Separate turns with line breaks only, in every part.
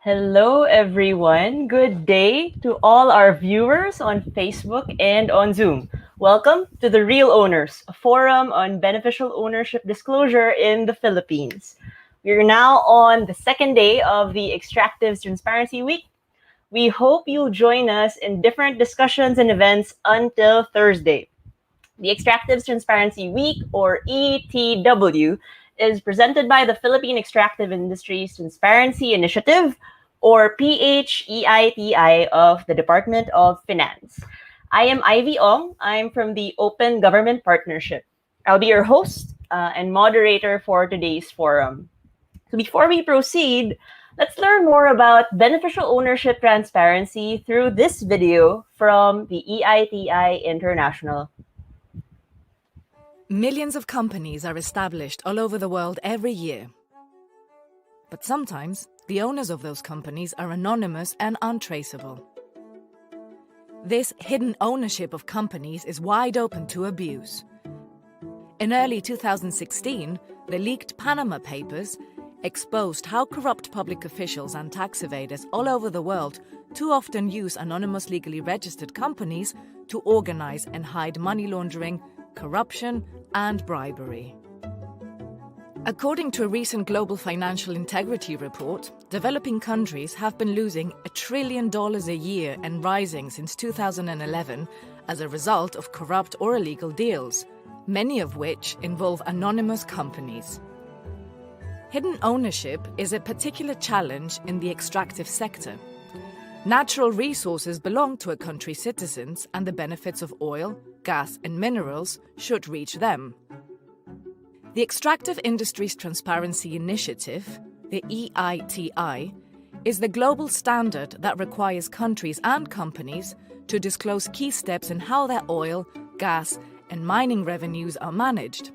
Hello, everyone. Good day to all our viewers on Facebook and on Zoom. Welcome to The Real Owners, a forum on beneficial ownership disclosure in the Philippines. We're now on the second day of the Extractive Transparency Week. We hope you'll join us in different discussions and events until Thursday. The Extractive Transparency Week, or ETW, is presented by the Philippine Extractive Industries Transparency Initiative, or PH-EITI of the Department of Finance. I am Ivy Ong. I'm from the Open Government Partnership. I'll be your host and moderator for today's forum. So before we proceed, let's learn more about beneficial ownership transparency through this video from the EITI International.
Millions of companies are established all over the world every year. But sometimes, the owners of those companies are anonymous and untraceable. This hidden ownership of companies is wide open to abuse. In early 2016, the leaked Panama Papers exposed how corrupt public officials and tax evaders all over the world too often use anonymous legally registered companies to organize and hide money laundering, corruption, and bribery. According to a recent Global Financial Integrity report, developing countries have been losing $1 trillion a year and rising since 2011 as a result of corrupt or illegal deals, many of which involve anonymous companies. Hidden ownership is a particular challenge in the extractive sector. Natural resources belong to a country's citizens, and the benefits of oil, gas, and minerals should reach them. The Extractive Industries Transparency Initiative, the EITI, is the global standard that requires countries and companies to disclose key steps in how their oil, gas, and mining revenues are managed.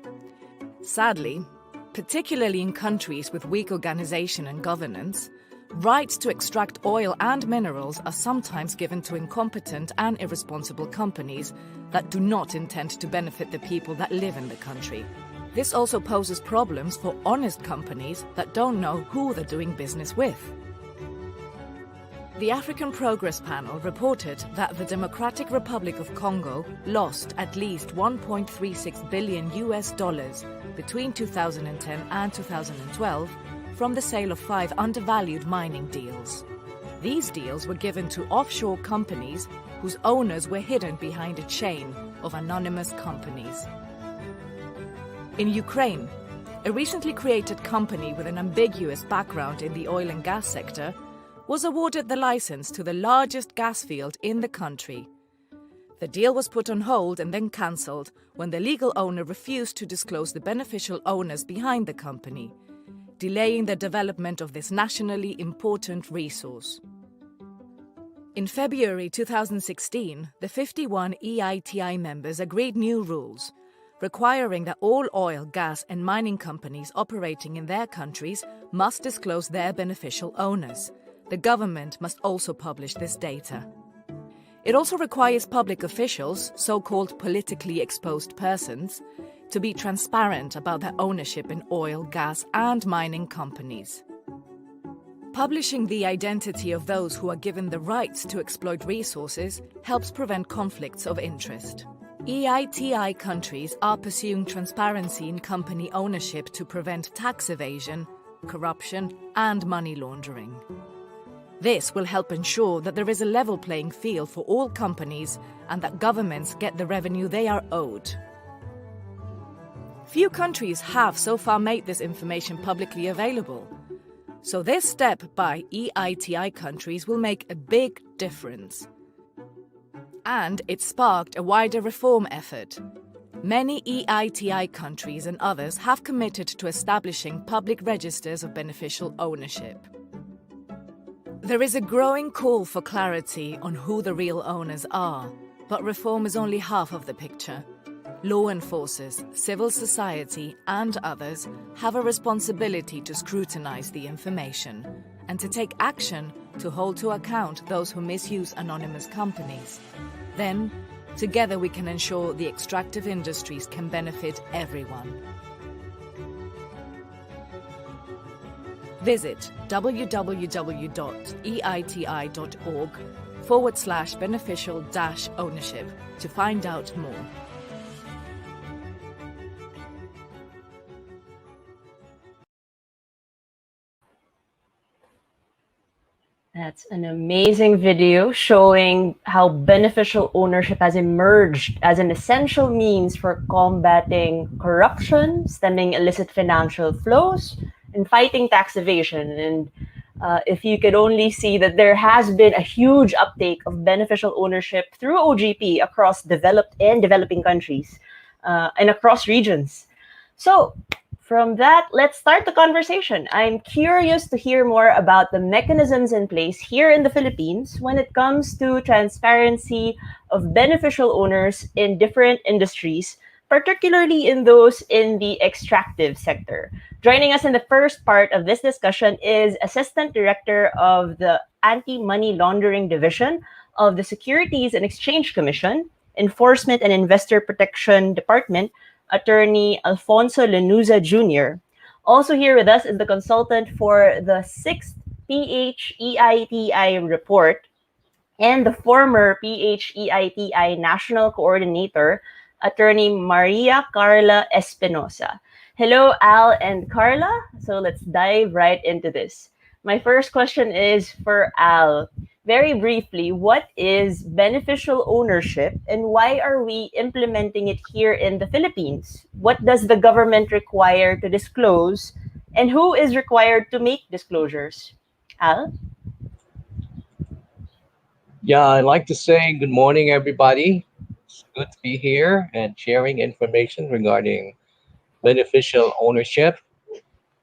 Sadly, particularly in countries with weak organization and governance, rights to extract oil and minerals are sometimes given to incompetent and irresponsible companies that do not intend to benefit the people that live in the country. This also poses problems for honest companies that don't know who they're doing business with. The African Progress Panel reported that the Democratic Republic of Congo lost at least $1.36 billion between 2010 and 2012 from the sale of 5 undervalued mining deals. These deals were given to offshore companies whose owners were hidden behind a chain of anonymous companies. In Ukraine, a recently created company with an ambiguous background in the oil and gas sector was awarded the license to the largest gas field in the country. The deal was put on hold and then cancelled when the legal owner refused to disclose the beneficial owners behind the company, delaying the development of this nationally important resource. In February 2016, the 51 EITI members agreed new rules, requiring that all oil, gas, and mining companies operating in their countries must disclose their beneficial owners. The government must also publish this data. It also requires public officials, so-called politically exposed persons, to be transparent about their ownership in oil, gas, and mining companies. Publishing the identity of those who are given the rights to exploit resources helps prevent conflicts of interest. EITI countries are pursuing transparency in company ownership to prevent tax evasion, corruption, and money laundering. This will help ensure that there is a level playing field for all companies and that governments get the revenue they are owed. Few countries have so far made this information publicly available, so this step by EITI countries will make a big difference. And it sparked a wider reform effort. Many EITI countries and others have committed to establishing public registers of beneficial ownership. There is a growing call for clarity on who the real owners are, but reform is only half of the picture. Law enforcers, civil society, and others have a responsibility to scrutinize the information and to take action to hold to account those who misuse anonymous companies. Then, together we can ensure the extractive industries can benefit everyone. Visit www.eiti.org/beneficial-ownership to find out more.
That's an amazing video showing how beneficial ownership has emerged as an essential means for combating corruption, stemming illicit financial flows, and fighting tax evasion. And if you could only see that there has been a huge uptake of beneficial ownership through OGP across developed and developing countries and across regions. So, from that, let's start the conversation. I'm curious to hear more about the mechanisms in place here in the Philippines when it comes to transparency of beneficial owners in different industries, particularly in those in the extractive sector. Joining us in the first part of this discussion is Assistant Director of the Anti-Money Laundering Division of the Securities and Exchange Commission, Enforcement and Investor Protection Department, Attorney Alfonso Lanuza Jr. Also here with us is the consultant for the 6th PH-EITI report and the former PH-EITI National Coordinator, Attorney Maria Carla Espinosa. Hello, Al and Carla. So let's dive right into this. My first question is for Al. Very briefly, what is beneficial ownership and why are we implementing it here in the Philippines? What does the government require to disclose and who is required to make disclosures? Al?
Yeah, I'd like to say good morning, everybody. It's good to be here and sharing information regarding beneficial ownership.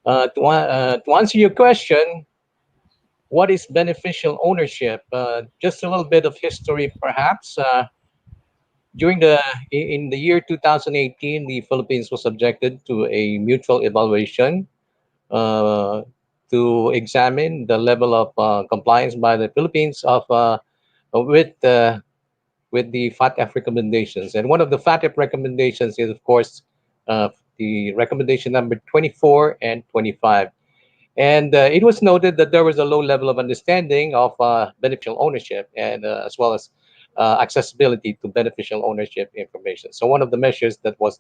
To answer your question, what is beneficial ownership? Just a little bit of history, perhaps. During in the year 2018, the Philippines was subjected to a mutual evaluation uh, to examine the level of compliance by the Philippines of with with the FATF recommendations. And one of the FATF recommendations is, of course, the recommendation number 24 and 25. And it was noted that there was a low level of understanding of beneficial ownership and as well as accessibility to beneficial ownership information. So one of the measures that was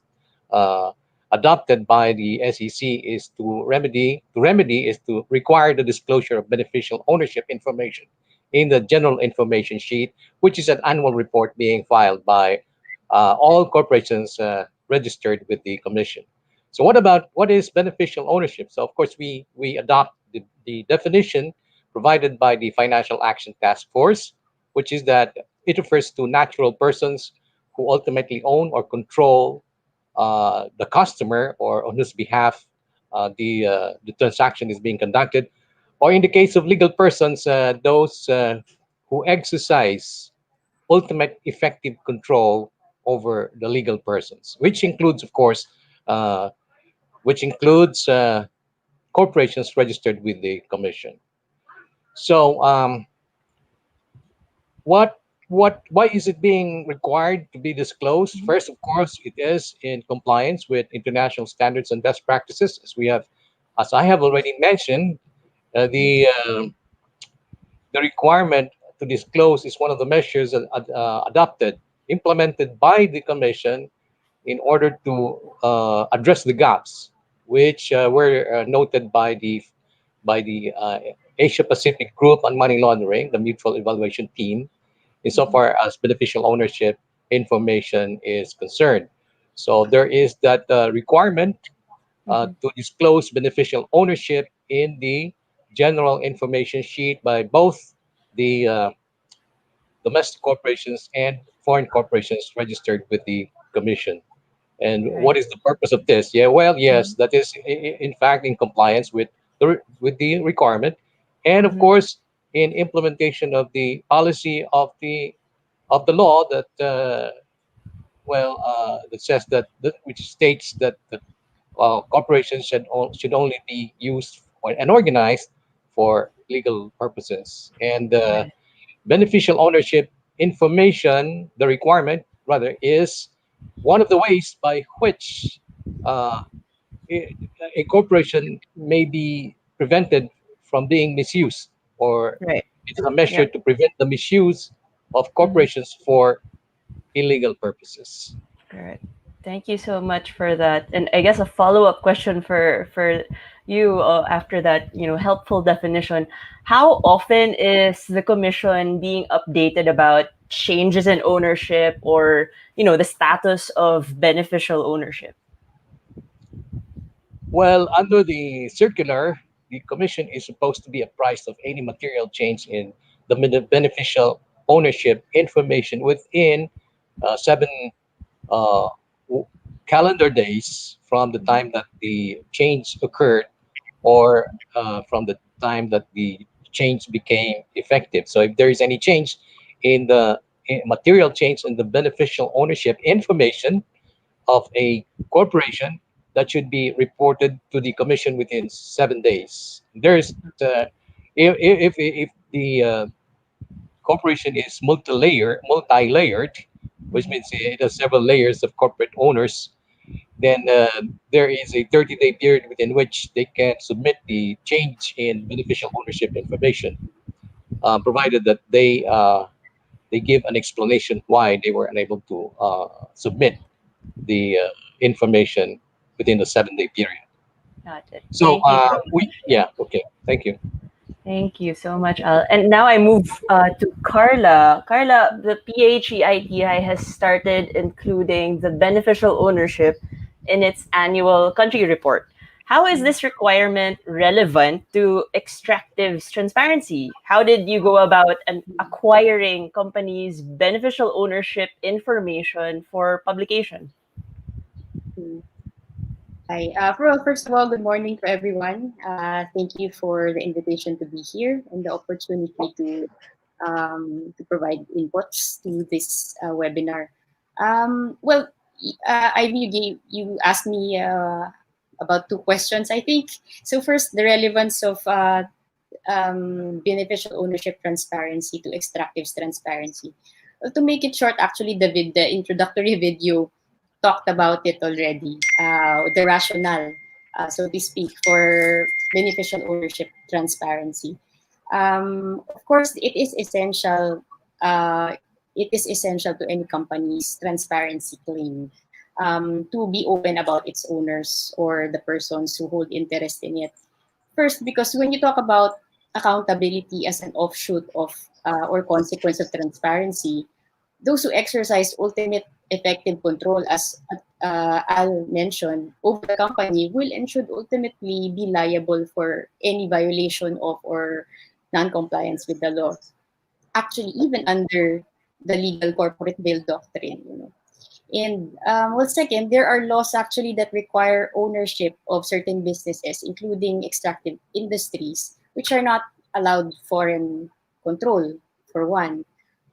uh, adopted by the SEC is to remedy is to require the disclosure of beneficial ownership information in the general information sheet, which is an annual report being filed by all corporations registered with the commission. So what is beneficial ownership? So of course we adopt the definition provided by the Financial Action Task Force, which is that it refers to natural persons who ultimately own or control the customer or on whose behalf the transaction is being conducted, or in the case of legal persons, those who exercise ultimate effective control over the legal persons, which includes, of course, uh, which includes corporations registered with the commission. So, why is it being required to be disclosed? First, of course, it is in compliance with international standards and best practices, as I have already mentioned. Uh, the uh, the requirement to disclose is one of the measures adopted, implemented by the commission in order to address the gaps which were noted by the Asia Pacific Group on Money Laundering, the Mutual Evaluation Team, insofar as beneficial ownership information is concerned. So there is that requirement to disclose beneficial ownership in the general information sheet by both the domestic corporations and foreign corporations registered with the commission. And what
Right.
is the purpose of this? Yeah, well, yes,
Mhm.
that is in fact in compliance with the requirement, and of
Mhm.
course in implementation of the policy of the law that that says which states that corporations should only be used and organized for legal purposes. And
Right.
beneficial ownership information, the requirement rather, is one of the ways by which uh, a corporation may be prevented from being misused, or
Right.
it's a measure
Yeah.
to prevent the misuse of
Mhm.
corporations for illegal purposes.
Correct. Thank you so much for that. And I guess a follow-up question for you after that, helpful definition. How often is the commission being updated about changes in ownership or, the status of beneficial ownership?
Well, under the circular, the commission is supposed to be apprised of any material change in the beneficial ownership information within 7 uh, w- calendar days from the time that the change occurred, or from the time that the change became effective. So if there is any change in the material change in the beneficial ownership information of a corporation, that should be reported to the commission within 7 days. There's if the corporation is multi-layered, which means it has several layers of corporate owners, then there is a 30-day period within which they can submit the change in beneficial ownership information, provided that they give an explanation why they were unable to submit the information within the 7-day period.
Got it.
So
Thank you so
we
much.
yeah, okay, thank you.
Thank you so much, Al. And now I move to Carla. Carla, the PH-EITI has started including the beneficial ownership in its annual country report. How is this requirement relevant to Extractive's transparency? How did you go about acquiring companies' beneficial ownership information for publication?
Mm. Hi. First of all, good morning to everyone. Thank you for the invitation to be here and the opportunity to provide inputs to this webinar. Well, Ivy, you asked me about two questions, I think. So first, the relevance of beneficial ownership transparency to Extractive's transparency. Well, to make it short, actually, the introductory video talked about it already. The rationale, so to speak, for beneficial ownership transparency. Of course, it is essential. It is essential to any company's transparency claim to be open about its owners or the persons who hold interest in it. First, because when you talk about accountability as an offshoot of or consequence of transparency, those who exercise ultimate effective control, as Al mentioned, over the company will and should ultimately be liable for any violation of or non-compliance with the law. Actually, even under the legal corporate bail doctrine, And well, second, there are laws actually that require ownership of certain businesses, including extractive industries, which are not allowed foreign control, for one.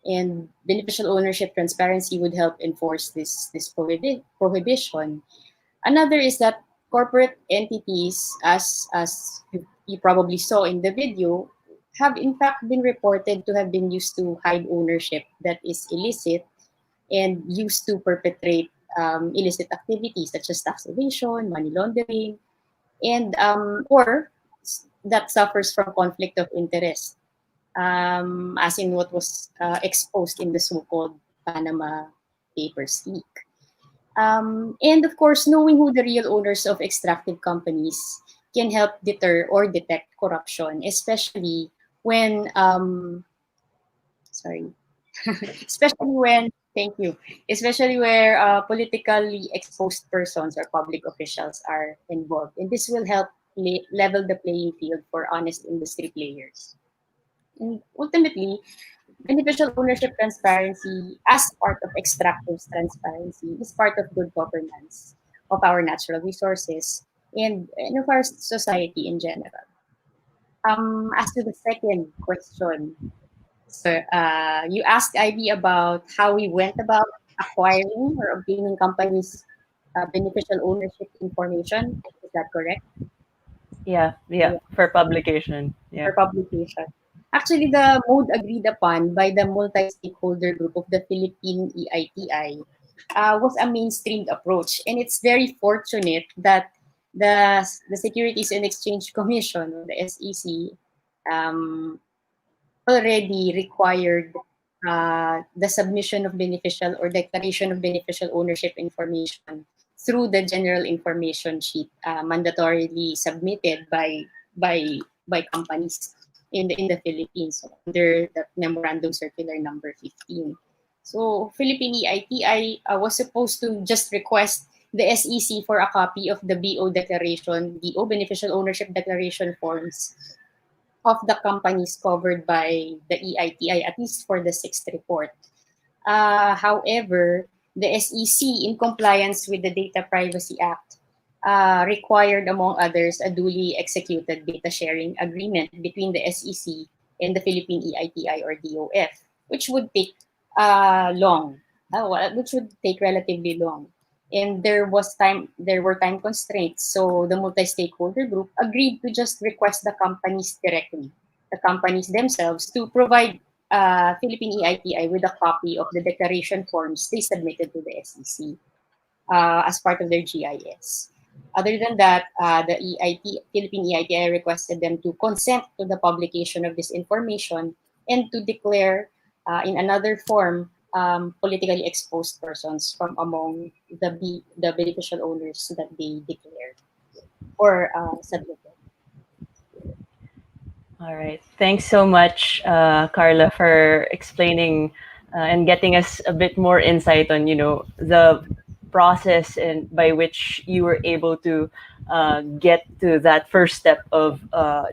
And beneficial ownership transparency would help enforce this prohibition. Another is that corporate entities, as you probably saw in the video, have in fact been reported to have been used to hide ownership that is illicit and used to perpetrate illicit activities such as tax evasion, money laundering, and or that suffers from conflict of interest, as in what was exposed in the so-called Panama Papers leak. And of course, knowing who the real owners of extractive companies can help deter or detect corruption, especially when sorry, especially when thank you, especially where politically exposed persons or public officials are involved, and this will help level the playing field for honest industry players. And ultimately, beneficial ownership transparency as part of extractives transparency is part of good governance of our natural resources and of our society in general. As to the second question, so you asked Ivy about how we went about acquiring or obtaining companies' beneficial ownership information. Is that correct?
Yeah, yeah,
Yeah,
for publication. Yeah.
for publication. Actually, the mode agreed upon by the multi-stakeholder group of the Philippine EITI was a mainstreamed approach, and it's very fortunate that the Securities and Exchange Commission, or the SEC, already required the submission of beneficial or declaration of beneficial ownership information through the general information sheet mandatorily submitted by companies in the Philippines under the memorandum circular number 15. So Philippine EITI was supposed to just request the SEC for a copy of the BO declaration, BO beneficial ownership declaration forms of the companies covered by the EITI, at least for the sixth report. However, the SEC, in compliance with the Data Privacy Act, required, among others, a duly executed data sharing agreement between the SEC and the Philippine EITI or DOF, which would take which would take relatively long. And there were time constraints, so the multi-stakeholder group agreed to just request the companies directly, the companies themselves, to provide Philippine EITI with a copy of the declaration forms they submitted to the SEC as part of their GIS. Other than that, the Philippine EITI requested them to consent to the publication of this information and to declare in another form politically exposed persons from among the beneficial owners that they declared or submitted.
All right. Thanks so much, Carla, for explaining and getting us a bit more insight on, the process and by which you were able to get to that first step of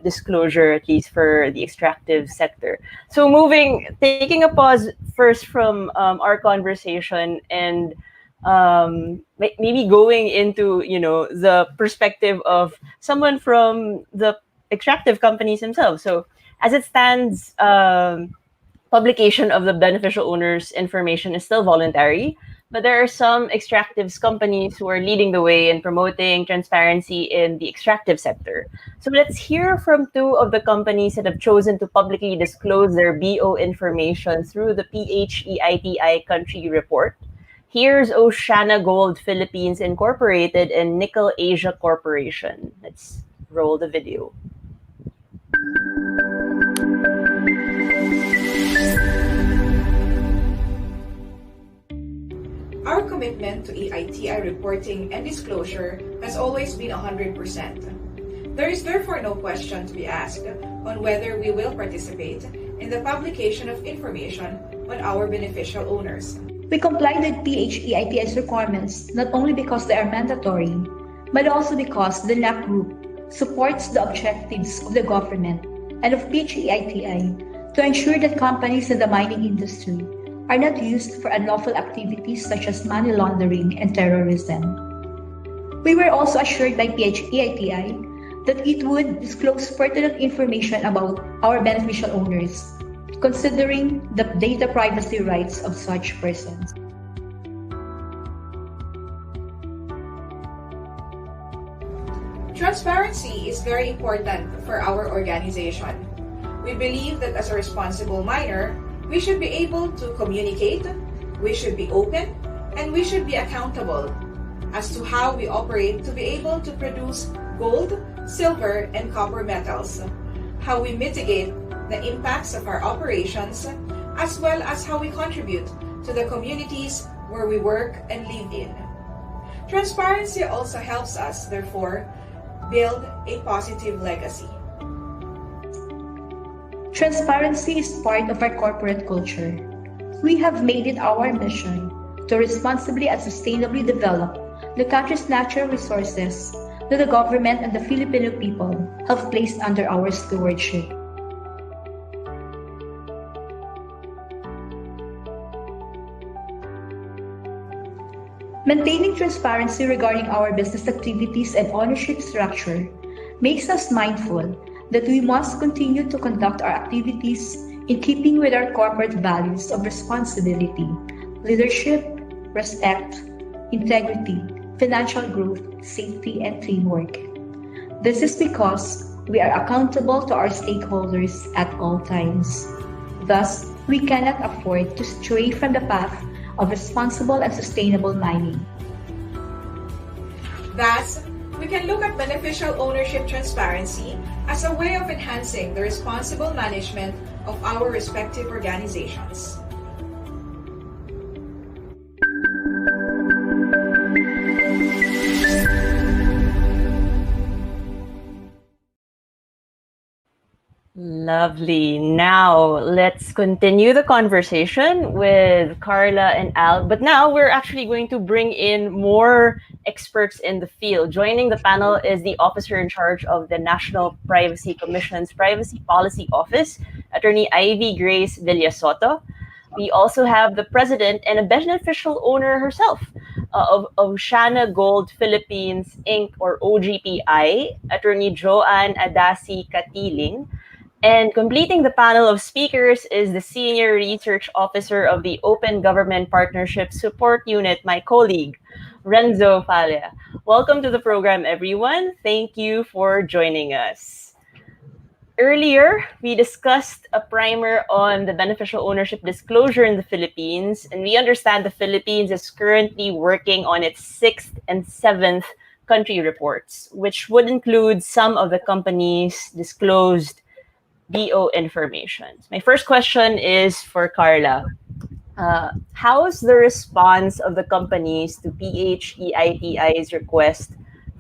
disclosure, at least for the extractive sector. So taking a pause first from our conversation and maybe going into, the perspective of someone from the extractive companies themselves. So as it stands, publication of the beneficial owners information is still voluntary, but there are some extractives companies who are leading the way in promoting transparency in the extractive sector. So let's hear from two of the companies that have chosen to publicly disclose their BO information through the PH-EITI country report. Here's Oceana Gold Philippines Incorporated and Nickel Asia Corporation. Let's roll the video.
Our commitment to EITI reporting and disclosure has always been 100%. There is therefore no question to be asked on whether we will participate in the publication of information on our beneficial owners.
We complied with PH-EITI's requirements not only because they are mandatory, but also because the NAC Group supports the objectives of the government and of PH-EITI to ensure that companies in the mining industry are not used for unlawful activities such as money laundering and terrorism. We were also assured by PH-EITI that it would disclose pertinent information about our beneficial owners, considering the data privacy rights of such persons.
Transparency is very important for our organization. We believe that as a responsible miner, we should be able to communicate, we should be open, and we should be accountable as to how we operate to be able to produce gold, silver, and copper metals, how we mitigate the impacts of our operations, as well as how we contribute to the communities where we work and live in. Transparency also helps us, therefore, build a positive legacy.
Transparency is part of our corporate culture. We have made it our mission to responsibly and sustainably develop the country's natural resources that the government and the Filipino people have placed under our stewardship. Maintaining transparency regarding our business activities and ownership structure makes us mindful that we must continue to conduct our activities in keeping with our corporate values of responsibility, leadership, respect, integrity, financial growth, safety, and teamwork. This is because we are accountable to our stakeholders at all times. Thus, we cannot afford to stray from the path of responsible and sustainable mining.
Thus, we can look at beneficial ownership transparency as a way of enhancing the responsible management of our respective organizations.
Lovely. Now let's continue the conversation with Carla and Al. But now we're actually going to bring in more experts in the field. Joining the panel is the officer in charge of the National Privacy Commission's Privacy Policy Office, Attorney Ivy Grace Villasoto. We also have the president and a beneficial owner herself of Oceana Gold Philippines Inc. or OGPI, Attorney Joanne Adasi Katiling. And completing the panel of speakers is the Senior Research Officer of the Open Government Partnership Support Unit, my colleague, Renzo Falia. Welcome to the program, everyone. Thank you for joining us. Earlier, we discussed a primer on the beneficial ownership disclosure in the Philippines, and we understand the Philippines is currently working on its 6th and 7th country reports, which would include some of the companies disclosed BO information. My first question is for Carla. How's the response of the companies to PH-EITI's request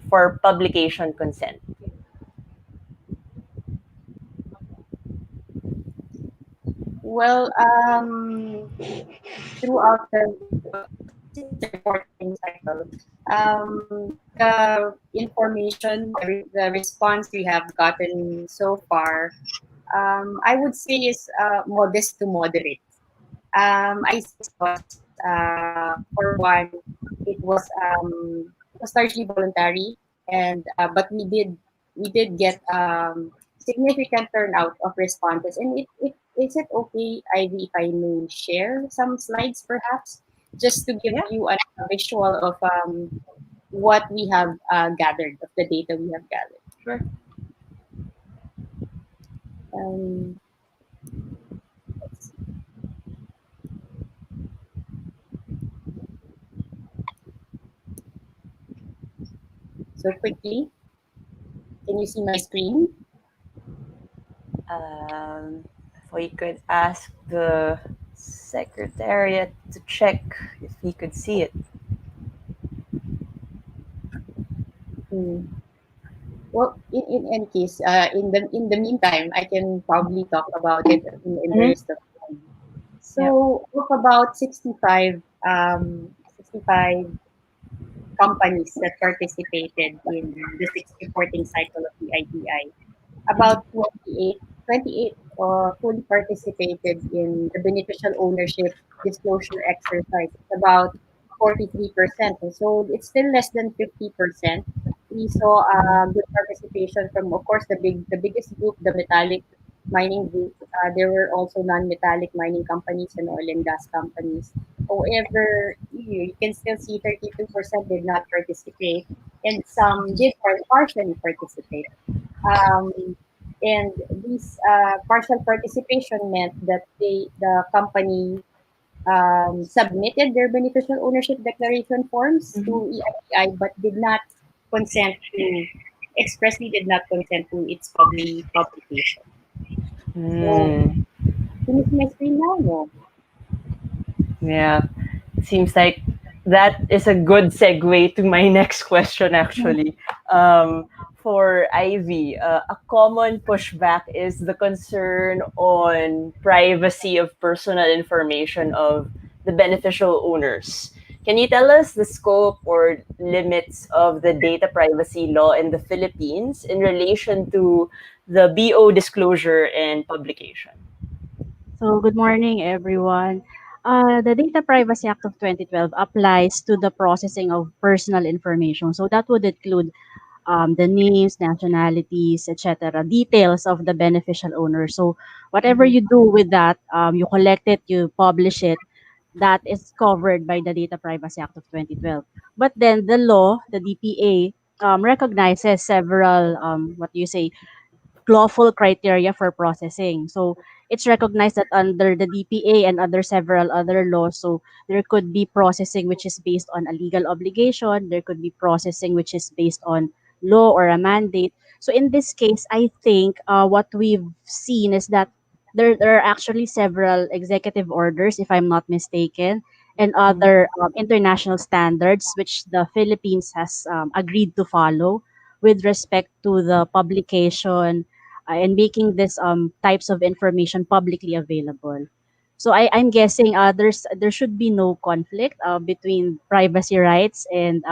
for publication consent?
Well, throughout the reporting cycle, the information, the response we have gotten so far, I would say is modest to moderate. I say because for one, it was largely voluntary, and but we did get significant turnout of responses. And it is it okay, Ivy, if I may share some slides perhaps, just to give
Yeah,
you a visual of what we have gathered, of the data we have gathered.
sure.
Um, so quickly, can you see my screen?
If we could ask the secretariat to check if we could see it.
Hmm. Well, in any case, in the meantime, I can probably talk about it in the
Mhm.
rest of time.
Yeah.
So, of about 65 companies that participated in the sixth reporting cycle of the ITI. About 28 fully participated in the beneficial ownership disclosure exercise. It's about 43%. So it's still less than 50%. We saw good participation from, of course, the biggest group, the metallic mining group. There were also non-metallic mining companies and oil and gas companies. However, you can still see 32% did not participate, and some did partially participate. Um, and this partial participation meant that the company submitted their beneficial ownership declaration forms to
Mhm.
EITI, but did not consent to expressly did not consent to its publication. So
Hmm.
can you see my screen now? No.
Yeah. Seems like that is a good segue to my next question, actually. Um, for Ivy, a common pushback is the concern on privacy of personal information of the beneficial owners. Can you tell us the scope or limits of the data privacy law in the Philippines in relation to the BO disclosure and publication?
So, good morning, everyone. The Data Privacy Act of 2012 applies to the processing of personal information. So, that would include the names, nationalities, etc., details of the beneficial owner. So, whatever
Mhm.
you do with that, you collect it, you publish it, that is covered by the Data Privacy Act of 2012. But then the law, the DPA, recognizes several, what do you say, lawful criteria for processing. So it's recognized that under the DPA and under several other laws, so there could be processing which is based on a legal obligation, there could be processing which is based on law or a mandate. So in this case, I think what we've seen is that there are actually several executive orders, if I'm not mistaken, and other international standards which the Philippines has agreed to follow with respect to the publication and making this types of information publicly available. So I'm guessing there should be no conflict between privacy rights and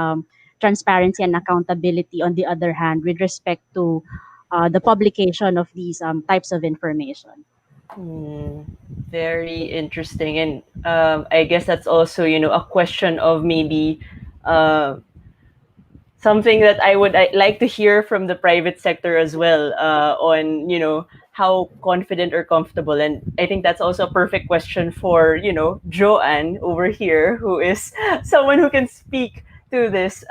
transparency and accountability on the other hand with respect to the publication of these types of information.
Hmm, very interesting. And I guess that's also, a question of maybe uh, something that I like to hear from the private sector as well on, how confident or comfortable. And I think that's also a perfect question for, Joanne over here, who is someone who can speak to this.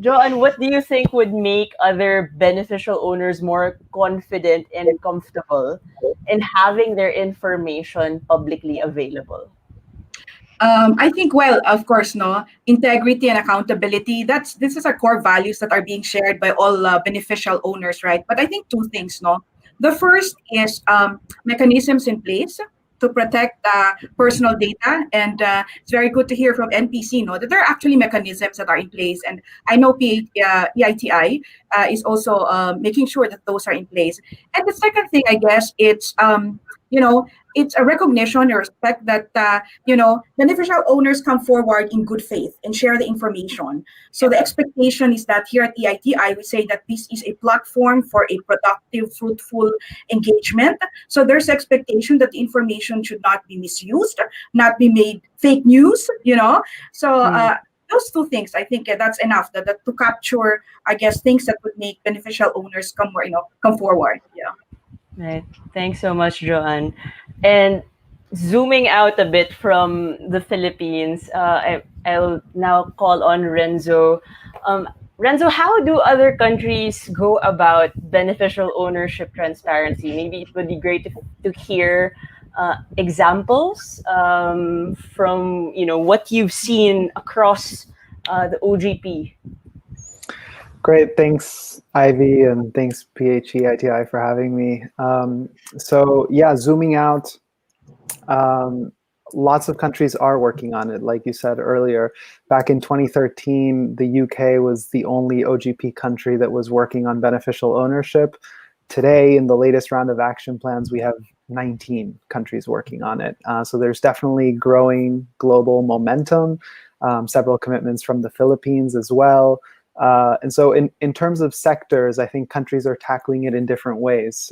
Joanne, what do you think would make other beneficial owners more confident and comfortable in having their information publicly available?
I think, well, of course, no, integrity and accountability. This is our core values that are being shared by all beneficial owners, right? But I think two things, no. The first is mechanisms in place to protect personal data, and it's very good to hear from NPC, no, that there are actually mechanisms that are in place, and I know EITI is also making sure that those are in place. And the second thing, I guess, you know, it's a recognition and respect that beneficial owners come forward in good faith and share the information. So the expectation is that here at EITI, we say that this is a platform for a productive, fruitful engagement. So there's expectation that the information should not be misused, not be made fake news, So those two things, I think that's enough that to capture, I guess, things that would make beneficial owners come forward. Yeah.
Right. Thanks so much, Joanne. And zooming out a bit from the Philippines, I'll now call on Renzo. Renzo, how do other countries go about beneficial ownership transparency? Maybe it would be great to hear examples from what you've seen across the OGP.
Great, thanks Ivy, and thanks PH-EITI for having me. So yeah, zooming out, lots of countries are working on it. Like you said earlier, back in 2013, the UK was the only OGP country that was working on beneficial ownership. Today, in the latest round of action plans, we have 19 countries working on it. So there's definitely growing global momentum, several commitments from the Philippines as well. And so in terms of sectors, I think countries are tackling it in different ways.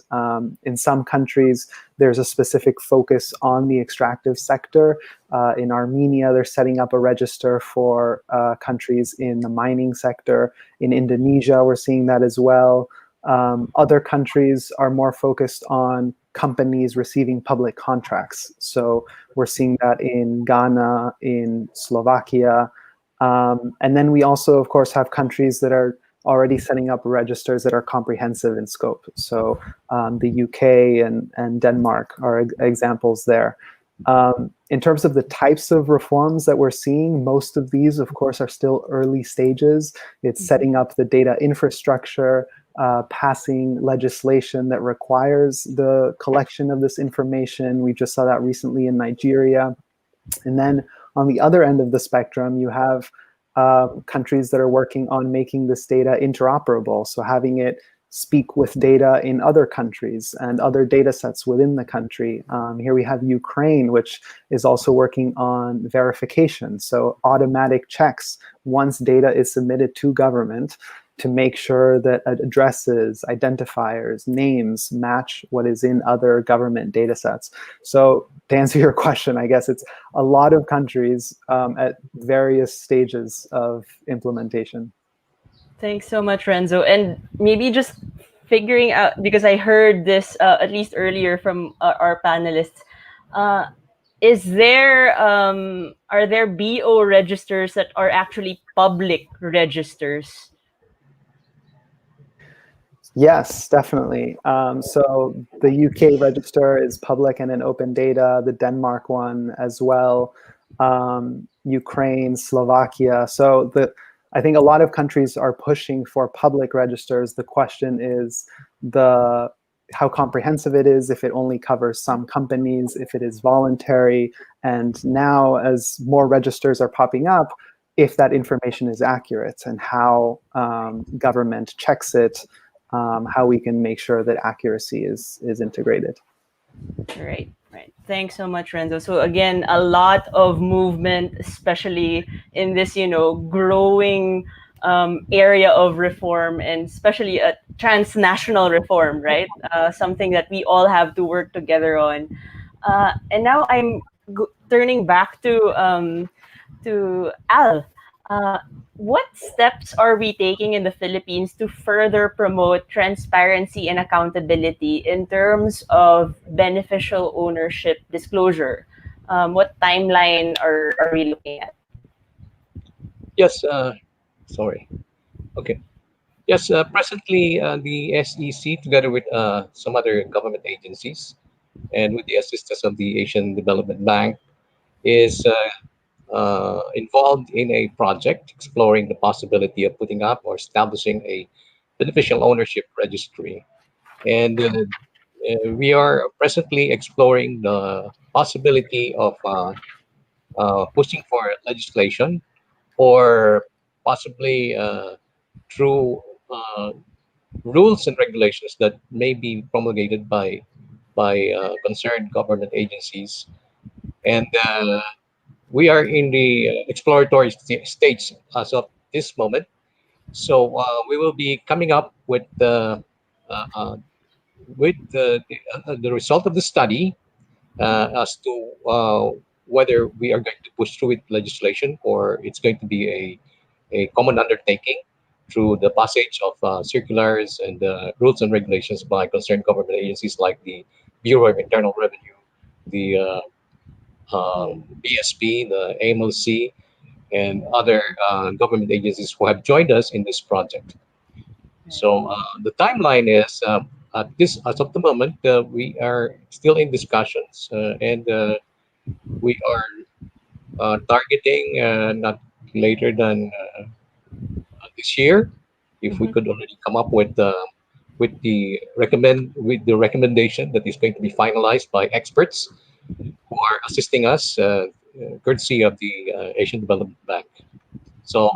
In some countries, there's a specific focus on the extractive sector. In Armenia, they're setting up a register for countries in the mining sector. In Indonesia, we're seeing that as well. Other countries are more focused on companies receiving public contracts. So we're seeing that in Ghana, in Slovakia. And then we also, of course, have countries that are already setting up registers that are comprehensive in scope. So the UK and Denmark are examples there. In terms of the types of reforms that we're seeing, most of these, of course, are still early stages. It's setting up the data infrastructure, passing legislation that requires the collection of this information. We just saw that recently in Nigeria. And then on the other end of the spectrum, you have countries that are working on making this data interoperable, so having it speak with data in other countries and other data sets within the country. Here we have Ukraine, which is also working on verification, so automatic checks once data is submitted to government to make sure that addresses, identifiers, names match what is in other government data sets. So to answer your question, I guess it's a lot of countries at various stages of implementation.
Thanks so much, Renzo. And maybe just figuring out, because I heard this at least earlier from our panelists, are there BO registers that are actually public registers?
Yes, definitely. So the UK register is public and in open data, the Denmark one as well, Ukraine, Slovakia. So I think a lot of countries are pushing for public registers. The question is how comprehensive it is, if it only covers some companies, if it is voluntary, and now as more registers are popping up, if that information is accurate and how government checks it, how we can make sure that accuracy is integrated.
Right, right. Thanks so much, Renzo. So again, a lot of movement, especially in this, growing area of reform, and especially a transnational reform, right? Something that we all have to work together on. And now I'm turning back to Al. Uh, what steps are we taking in the Philippines to further promote transparency and accountability in terms of beneficial ownership disclosure? What timeline are we looking at?
Yes, sorry. Okay. Yes, presently the SEC, together with some other government agencies and with the assistance of the Asian Development Bank, is involved in a project exploring the possibility of putting up or establishing a beneficial ownership registry. And we are presently exploring the possibility of pushing for legislation, or possibly through rules and regulations that may be promulgated by concerned government agencies. And we are in the exploratory stage as of this moment. So we will be coming up uh, uh, with the result of the study as to whether we are going to push through with legislation, or it's going to be a common undertaking through the passage of circulars and rules and regulations by concerned government agencies like the Bureau of Internal Revenue, the BSP, the AMLC, and other government agencies who have joined us in this project. So the timeline is as of the moment, we are still in discussions, and we are targeting not later than this year, if we
Mhm.
could already come up with the recommendation that is going to be finalized by experts who are assisting us, courtesy of the Asian Development Bank. So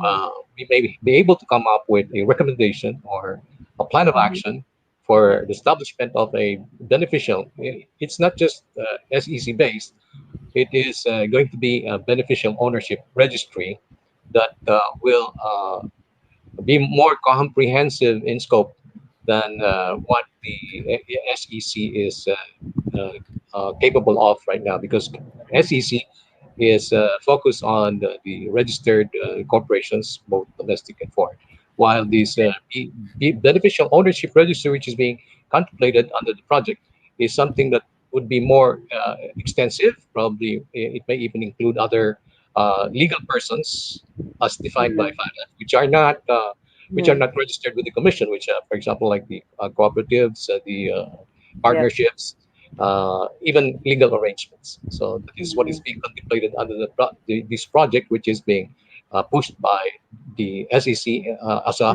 we may be able to come up with a recommendation or a plan of action for the establishment of a beneficial. It's not just SEC based. It is going to be a beneficial ownership registry that will be more comprehensive in scope than what the SEC is capable of right now, because SEC is focused on the registered corporations, both domestic and foreign, while this beneficial ownership registry, which is being contemplated under the project, is something that would be more extensive. Probably it may even include other legal persons as defined by FATF, which are
Right.
not registered with the commission, which, for example, like the cooperatives, the
Yep.
partnerships, even legal arrangements. So that is what is
Mhm.
being contemplated under this project, which is being pushed by the SEC as a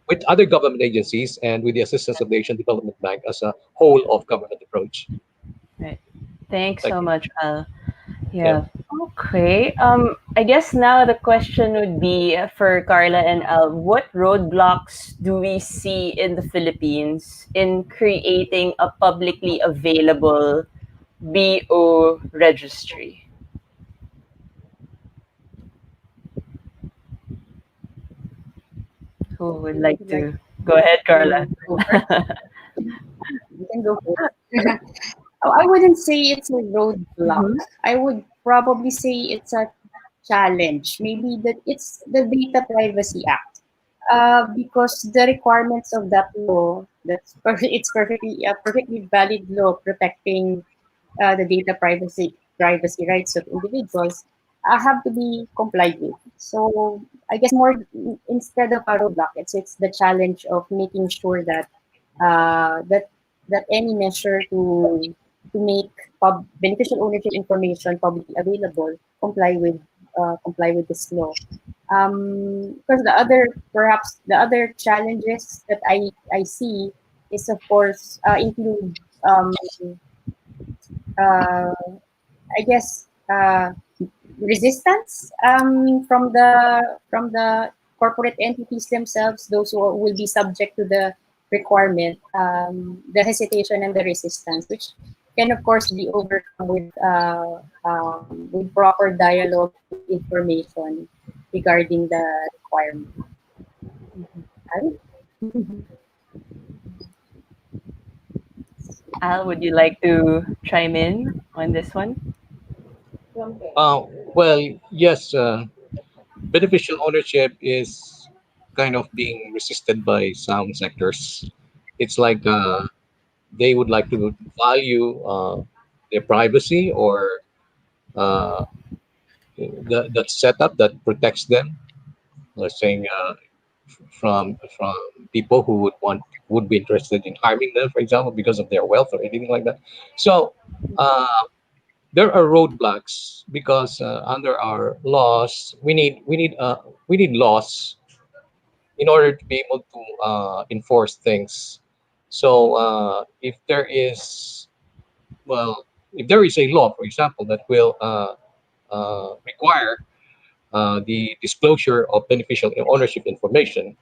with other government agencies and with the assistance of the Asian Development Bank as a whole of government approach.
Right. Thanks
Thank
so
you.
much, Al.
Yeah.
Yeah. Okay. I guess now the question would be for Carla and Al, what roadblocks do we see in the Philippines in creating a publicly available BO registry? Who would
Who
like
would like
to go ahead, Carla?
to go first? You can go first. Oh, I wouldn't say it's a roadblock.
Mhm.
I would probably say it's a challenge. Maybe that it's the Data Privacy Act. Because the requirements of that law, it's perfectly a perfectly valid law protecting the data privacy rights of individuals, have to be complied with. So I guess more instead of a roadblock, it's the challenge of making sure that that any measure to make beneficial ownership information publicly available comply with this law. Because the other, perhaps the other challenges that I see is, of course, include, uh, I guess, resistance from the corporate entities themselves, those who will be subject to the requirement, the hesitation and the resistance, which can of course be overcome with proper dialogue and with information regarding the requirement. Right?
Al, would you like to chime in on this one?
Uh, well, yes, beneficial ownership is kind of being resisted by some sectors. It's like they would like to value their privacy or uh, that setup that protects them. Let's saying from people who would be interested in harming them, for example, because of their wealth or anything like that. So uh, there are roadblocks because under our laws, we need laws in order to be able to enforce things. So if there is well, if there is a law, for example, that will require the disclosure of beneficial ownership information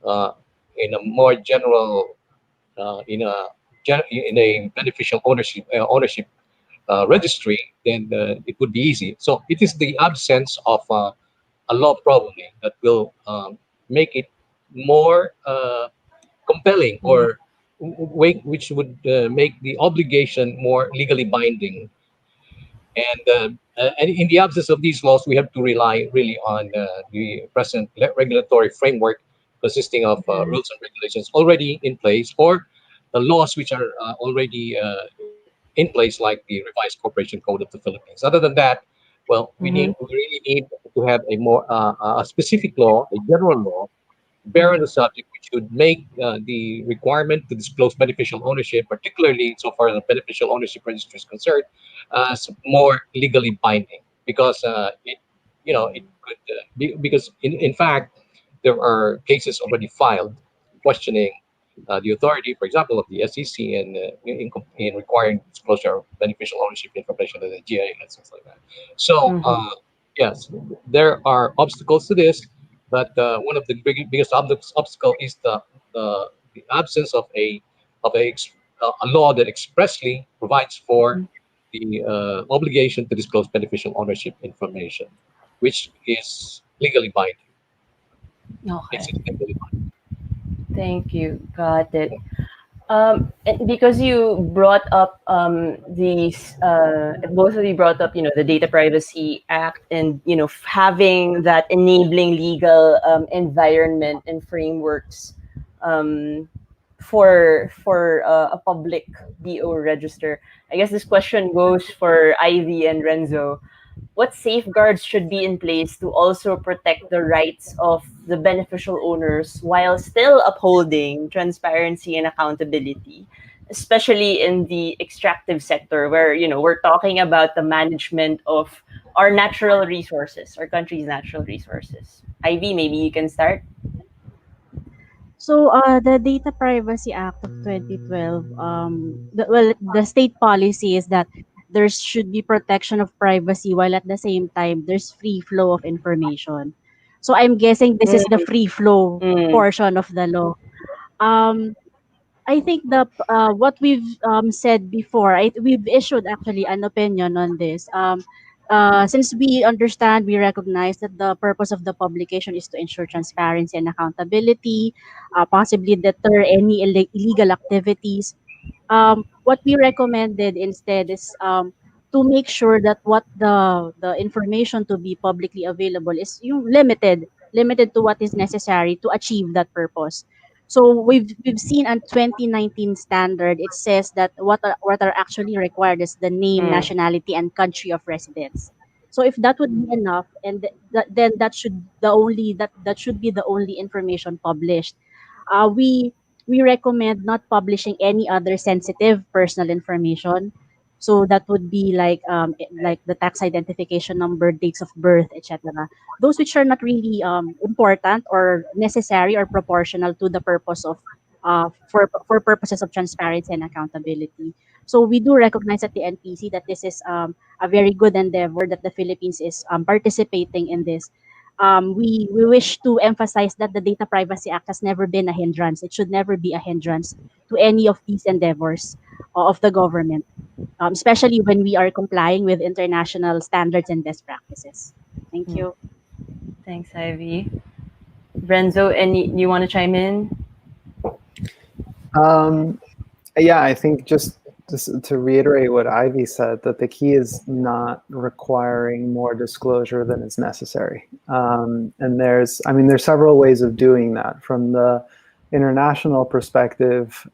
uh, in a more general in a beneficial ownership registry, then it would be easy. So it is the absence of a law probably that will make it more compelling
Mm,
or which would make the obligation more legally binding. And in the absence of these laws, we have to rely really on the present regulatory framework consisting of
mm,
rules and regulations already in place or the laws which are already in place, like the revised corporation code of the Philippines. Other than that, well,
mhm,
we really need to have a more a specific law, a general law bear on
mm,
the subject, which would make the requirement to disclose beneficial ownership, particularly so far as the beneficial ownership registry is concerned, more legally binding. Because it, it could because in fact there are cases already filed questioning the authority, for example, of the SEC in requiring disclosure of beneficial ownership information to the GA and things like that. So
mhm,
yes, there are obstacles to this, but one of the biggest obstacle is the absence of a law that expressly provides for
mhm.
the obligation to disclose beneficial ownership information, which is legally binding. It's
Okay,
legally
thank you. Got it. And because you brought up both of you brought up, the Data Privacy Act and, having that enabling legal environment and frameworks um, for a public BO register. I guess this question goes for Ivy and Renzo. What safeguards should be in place to also protect the rights of the beneficial owners while still upholding transparency and accountability, especially in the extractive sector where, we're talking about the management of our natural resources, our country's natural resources. Ivy, maybe you can start.
So, the Data Privacy Act of 2012, the state policy is that there should be protection of privacy while at the same time there's free flow of information. So, I'm guessing this is the
Mm,
free flow
mm,
portion of the law. Um, I think the what we've said before, we've issued actually an opinion on this. Since we understand, we recognize that the purpose of the publication is to ensure transparency and accountability, possibly deter any illegal activities. What we recommended instead is to make sure that what the information to be publicly available is yung limited to what is necessary to achieve that purpose. So we've seen a 2019 standard. It says that what are actually required is the name,
mm,
nationality, and country of residence. So if that would be enough, and then that should be the only information published. We recommend not publishing any other sensitive personal information. So that would be like the tax identification number, dates of birth, etc. Those which are not really important or necessary or proportional to the purpose of for purposes of transparency and accountability. So we do recognize at the NPC that this is a very good endeavor that the Philippines is participating in this. We wish to emphasize that the Data Privacy Act has never been a hindrance. It should never be a hindrance to any of these endeavors of the government, especially when we are complying with international standards and best practices. Thank
Mm.
you.
Thanks, Ivy. Renzo, any you want to chime in?
Yeah, I think just to reiterate what Ivy said, that the key is not requiring more disclosure than is necessary. And there's several ways of doing that. From the international perspective,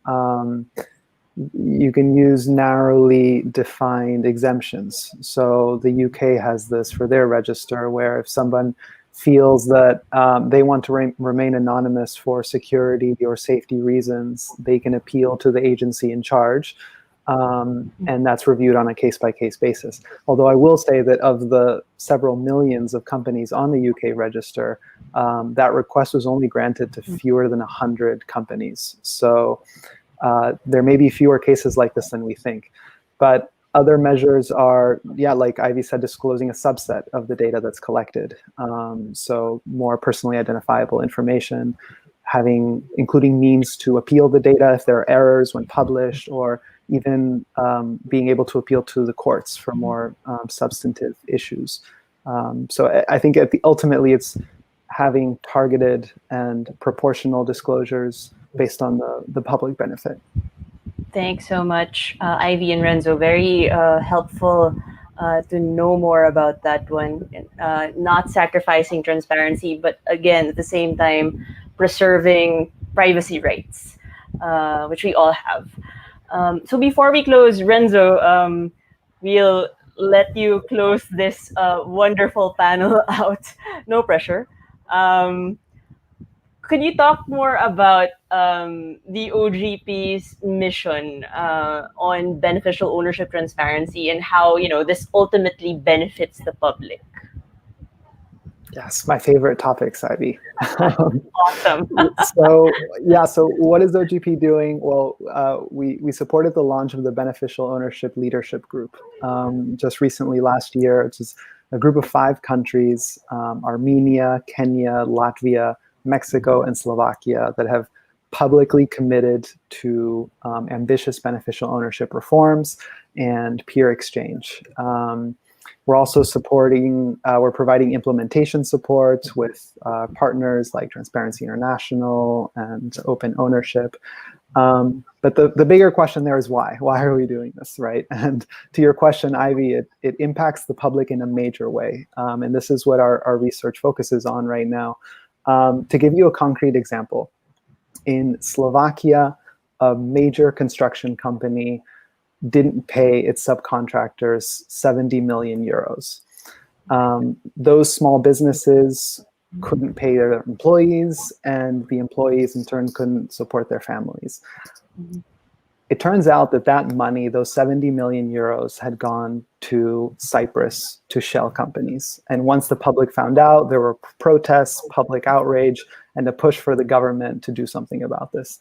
you can use narrowly defined exemptions. So the UK has this for their register, where if someone feels that they want to remain anonymous for security or safety reasons, they can appeal to the agency in charge. And that's reviewed on a case-by-case basis. Although I will say that of the several millions of companies on the UK register, that request was only granted to fewer than 100 companies. So there may be fewer cases like this than we think. But other measures are, yeah, like Ivy said, disclosing a subset of the data that's collected. So more personally identifiable information, including means to appeal the data if there are errors when published, or even being able to appeal to the courts for more substantive issues. So I think ultimately it's having targeted and proportional disclosures based on the public benefit.
Thanks so much, Ivy and Renzo. Very helpful to know more about that one. Not sacrificing transparency, but again, at the same time, preserving privacy rights, which we all have. So before we close, Renzo, we'll let you close this wonderful panel out. No pressure. Could you talk more about the OGP's mission on beneficial ownership transparency and how this ultimately benefits the public?
Yes, my favorite topics, Ivy.
Awesome.
So what is OGP doing? Well, we supported the launch of the Beneficial Ownership Leadership Group just recently last year. It's just a group of 5 countries, Armenia, Kenya, Latvia, Mexico, and Slovakia, that have publicly committed to ambitious beneficial ownership reforms and peer exchange. We're also we're providing implementation support with partners like Transparency International and Open Ownership. But the bigger question there is why? Why are we doing this, right? And to your question, Ivy, it impacts the public in a major way. And this is what our research focuses on right now. To give you a concrete example, in Slovakia, a major construction company didn't pay its subcontractors 70 million euros. Those small businesses couldn't pay their employees, and the employees in turn couldn't support their families. It turns out that money, those 70 million euros, had gone to Cyprus, to shell companies. And once the public found out, there were protests, public outrage, and a push for the government to do something about this.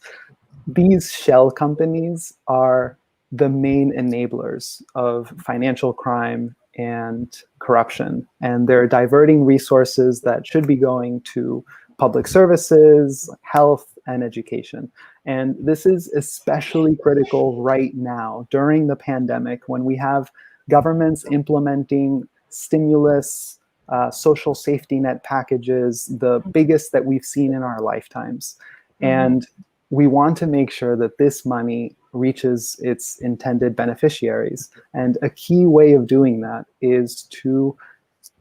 These shell companies are the main enablers of financial crime and corruption. And they're diverting resources that should be going to public services, health, and education. And this is especially critical right now during the pandemic, when we have governments implementing stimulus, social safety net packages, the biggest that we've seen in our lifetimes. And we want to make sure that this money reaches its intended beneficiaries. And a key way of doing that is to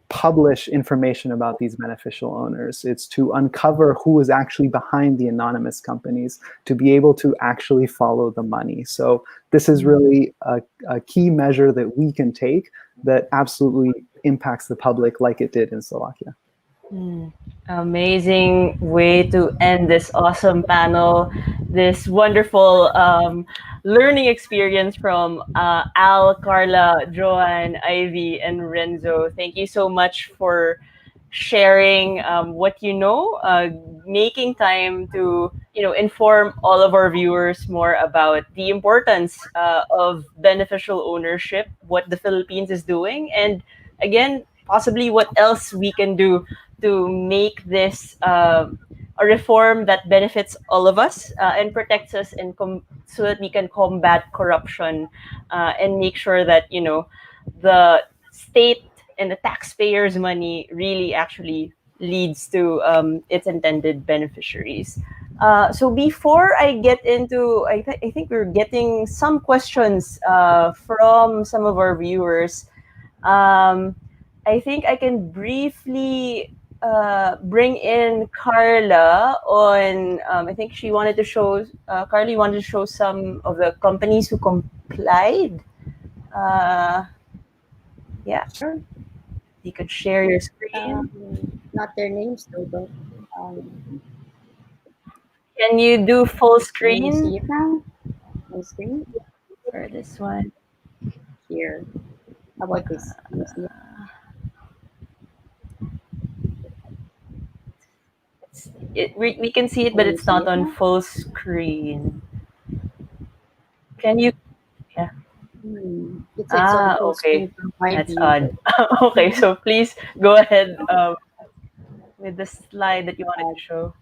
publish information about these beneficial owners. It's to uncover who is actually behind the anonymous companies, to be able to actually follow the money. So this is really a key measure that we can take that absolutely impacts the public, like it did in Slovakia.
Amazing way to end this awesome panel, this wonderful learning experience from Al, Carla, Joanne, Ivy, and Renzo. Thank you so much for sharing what you know, making time to inform all of our viewers more about the importance of beneficial ownership, what the Philippines is doing, and again, possibly what else we can do to make this a reform that benefits all of us and protects us, and so that we can combat corruption and make sure that the state and the taxpayers' money really actually leads to its intended beneficiaries. So before I get into, I think we're getting some questions from some of our viewers. Um, I think I can briefly bring in Carla on. I think she wanted to show. Carly wanted to show some of the companies who complied. Uh, yeah,
Sure.
you could share your screen.
Not their names though, but
Can you do full
can you see
screen
it now on screen?
for this one?
Here. How about this? Can you see it?
We can see it, but
Can you
it's
see
not
it
on
now?
full screen. Can you? Yeah.
It's on
Ah,
full
okay.
screen from my
That's
view.
odd. Okay, so please go ahead with the slide that you wanted to show.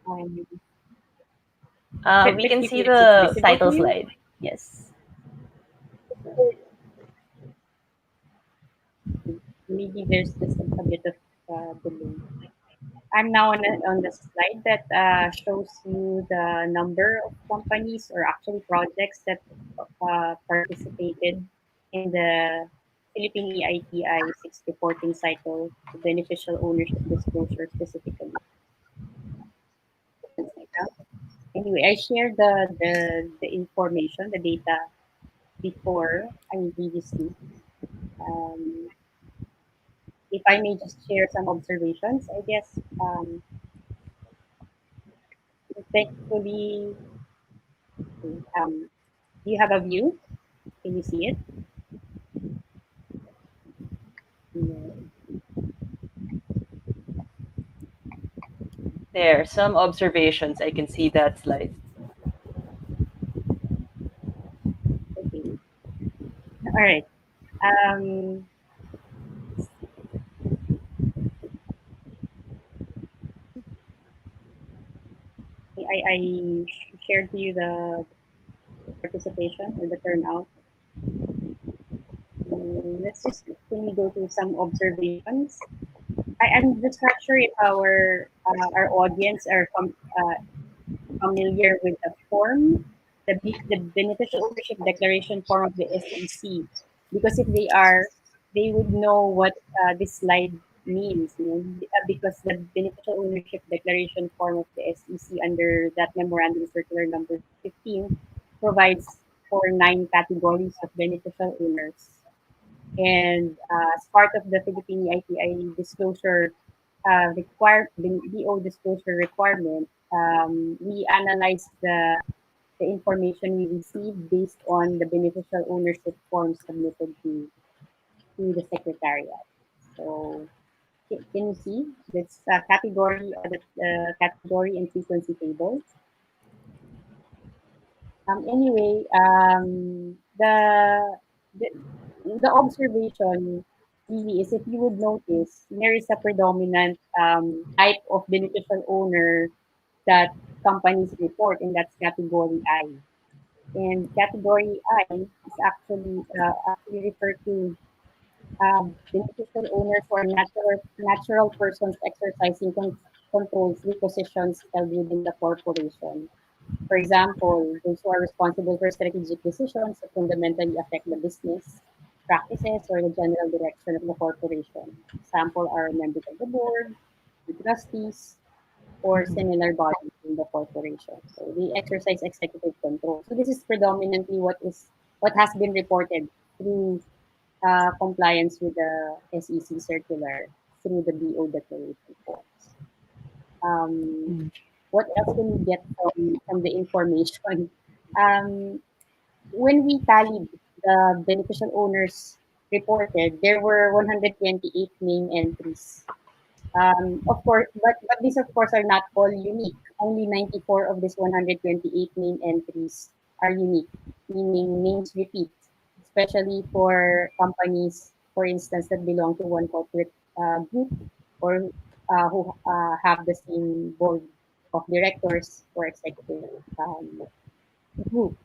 Um,
We
but
can
if
see
it's
the
visible to
title
you,
slide. Yes.
maybe there's just a bit of delay. I'm now on the slide that shows you the number of companies or actually projects that participated in the Philippine EITI 6 reporting cycle, the beneficial ownership disclosure specifically. Things like that. Anyway, I shared the information, the data before, I mean previously. Um, if I may just share some observations, I guess thankfully, do you have a view? Can you see it? No.
There, some observations. I can see that slide.
Okay. All right. Um, I shared to you the participation or the turnout. Let's just quickly go to some observations. I'm just not sure if our audience are familiar with the form, the beneficial ownership declaration form of the SEC, because if they are, they would know what this slide means. Because the beneficial ownership declaration form of the SEC under that memorandum circular number 15 provides for 9 categories of beneficial owners. And as part of the Philippine EITI disclosure BO disclosure requirement, we analyze the information we receive based on the beneficial ownership form submitted to the secretariat. So can you see this category and frequency tables? Anyway, the the observation really is, if you would notice, there is a predominant type of beneficial owner that companies report, and that's category I. And category I is actually referred to beneficial owners who are natural persons exercising controls with positions held within the corporation. For example, those who are responsible for strategic decisions that fundamentally affect the business practices or the general direction of the corporation. Example are members of the board, the trustees, or similar bodies in the corporation. So they exercise executive control. So this is predominantly what has been reported through compliance with the SEC circular. through the BO declaration forms. Um,
Mm.
what else can we get from the information? Um, when we tallied the beneficial owners reported, there were 128 main entries. Of course, but these of course are not all unique. Only 94 of these 128 main entries are unique, meaning names repeat, especially for companies, for instance, that belong to one corporate group or who have the same board of directors or executive group.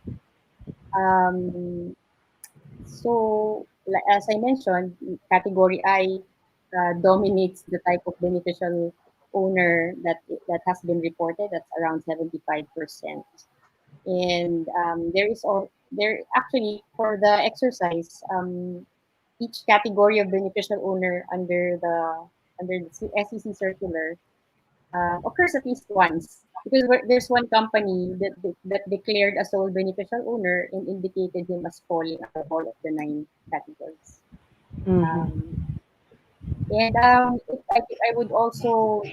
Um, as I mentioned, category I dominates the type of beneficial owner that has been reported. That's around 75%. And there actually for the exercise, each category of beneficial owner under the SEC circular occurs at least once because there's one company that declared a sole beneficial owner and indicated him as falling out of all of the nine categories.
Mm-hmm.
Um, and I would also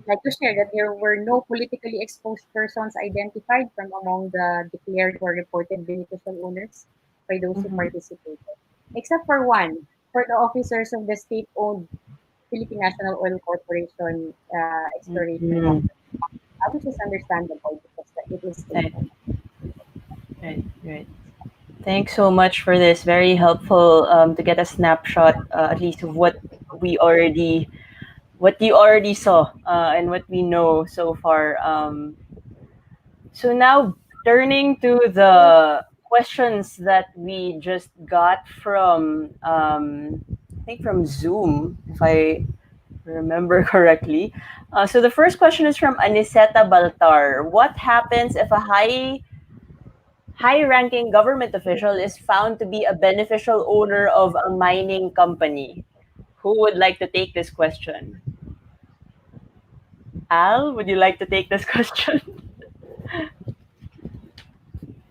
like to share that there were no politically exposed persons identified from among the declared or reported beneficial owners by those who
Mm-hmm.
participated, except for one, for the officers of the state-owned Philippine National Oil Corporation exploration
Mm-hmm.
company, which is understandable because it is
Right,
state-owned.
right, right. Thanks so much for this. Very helpful to get a snapshot, at least of what you already saw, and what we know so far. So now turning to the questions that we just got from, I think from Zoom, if I remember correctly. So the first question is from Aniseta Baltar. What happens if a high-ranking government official is found to be a beneficial owner of a mining company? Who would like to take this question? Al, would you like to take this question?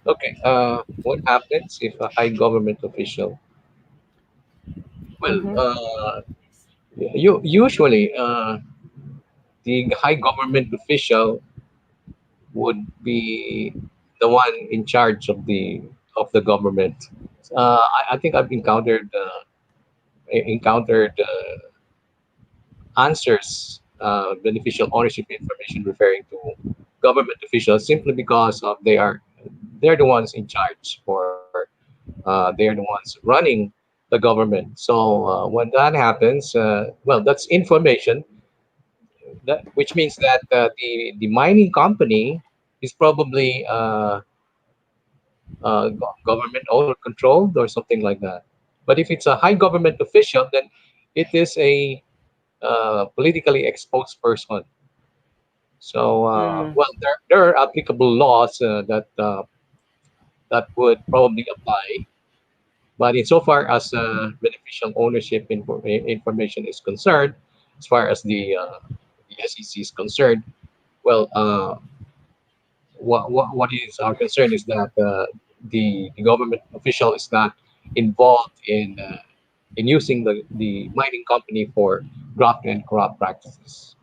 Okay. What happens if a high government official? Well,
Mm-hmm.
usually the high government official would be the one in charge of the government. I think I've encountered answers beneficial ownership information referring to government officials simply because of they're the ones in charge or they're the ones running the government. So when that happens, well, that's information which means that the mining company is probably government owned or controlled or something like that. But if it's a high government official, then it is a politically exposed person. So,
Mm,
well, there are applicable laws that would probably apply. But insofar as beneficial ownership information is concerned, as far as the SEC is concerned, well, what is our concern is that the government official is not involved in using the mining company for graft and corrupt practices,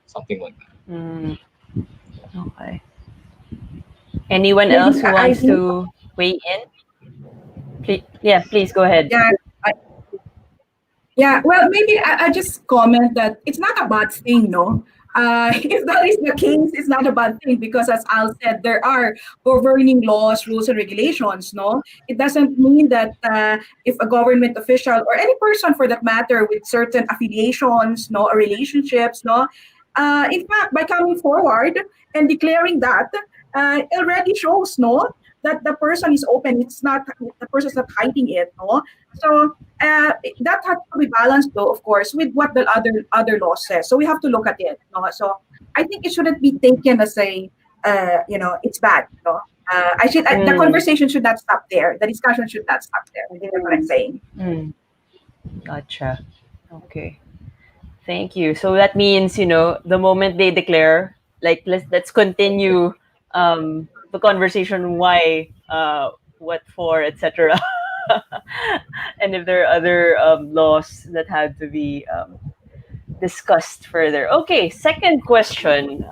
something like that.
mm, okay. Anyone else
Maybe
who
I
wants
think,
to weigh in? Yeah, please go ahead.
yeah, I, yeah, well, maybe I just comment that it's not a bad thing, no? If that is the case, it's not a bad thing because, as Al said, there are governing laws, rules, and regulations, no? It doesn't mean that if a government official or any person for that matter with certain affiliations, no, or relationships, no, in fact, by coming forward and declaring that, it already shows, no, that the person is open. It's not, the person is not hiding it, no? So that has to be balanced, though, of course, with what the other law says. So we have to look at it. No? So I think it shouldn't be taken as a, it's bad. No? The
Mm,
conversation should not stop there. The discussion should not stop there. That's what I'm saying.
mm, gotcha. Okay. Thank you. So that means, the moment they declare, like let's continue the conversation why, what for, etc. and if there are other laws that had to be discussed further. Okay, second question.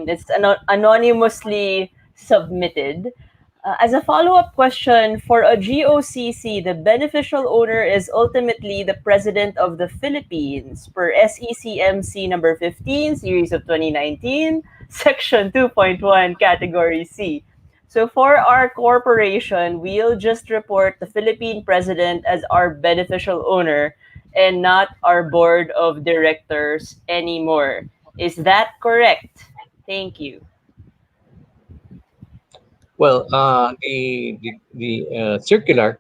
It's anonymously submitted. As a follow up question, for a GOCC, the beneficial owner is ultimately the President of the Philippines, per SECMC number 15, series of 2019, section 2.1, category C. So for our corporation, we'll just report the Philippine President as our beneficial owner and not our board of directors anymore. Is that correct? Thank you.
Well, the circular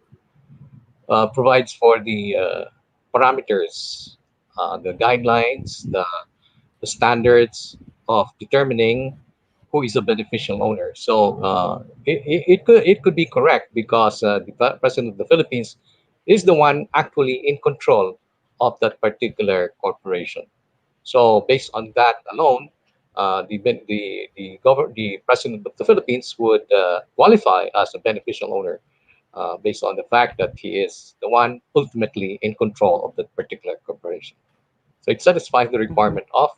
provides for the parameters, the guidelines, the standards of determining who is a beneficial owner. So it could be correct because the president of the Philippines is the one actually in control of that particular corporation. So based on that alone, the president of the Philippines would qualify as a beneficial owner based on the fact that he is the one ultimately in control of that particular corporation. So it satisfies the requirement of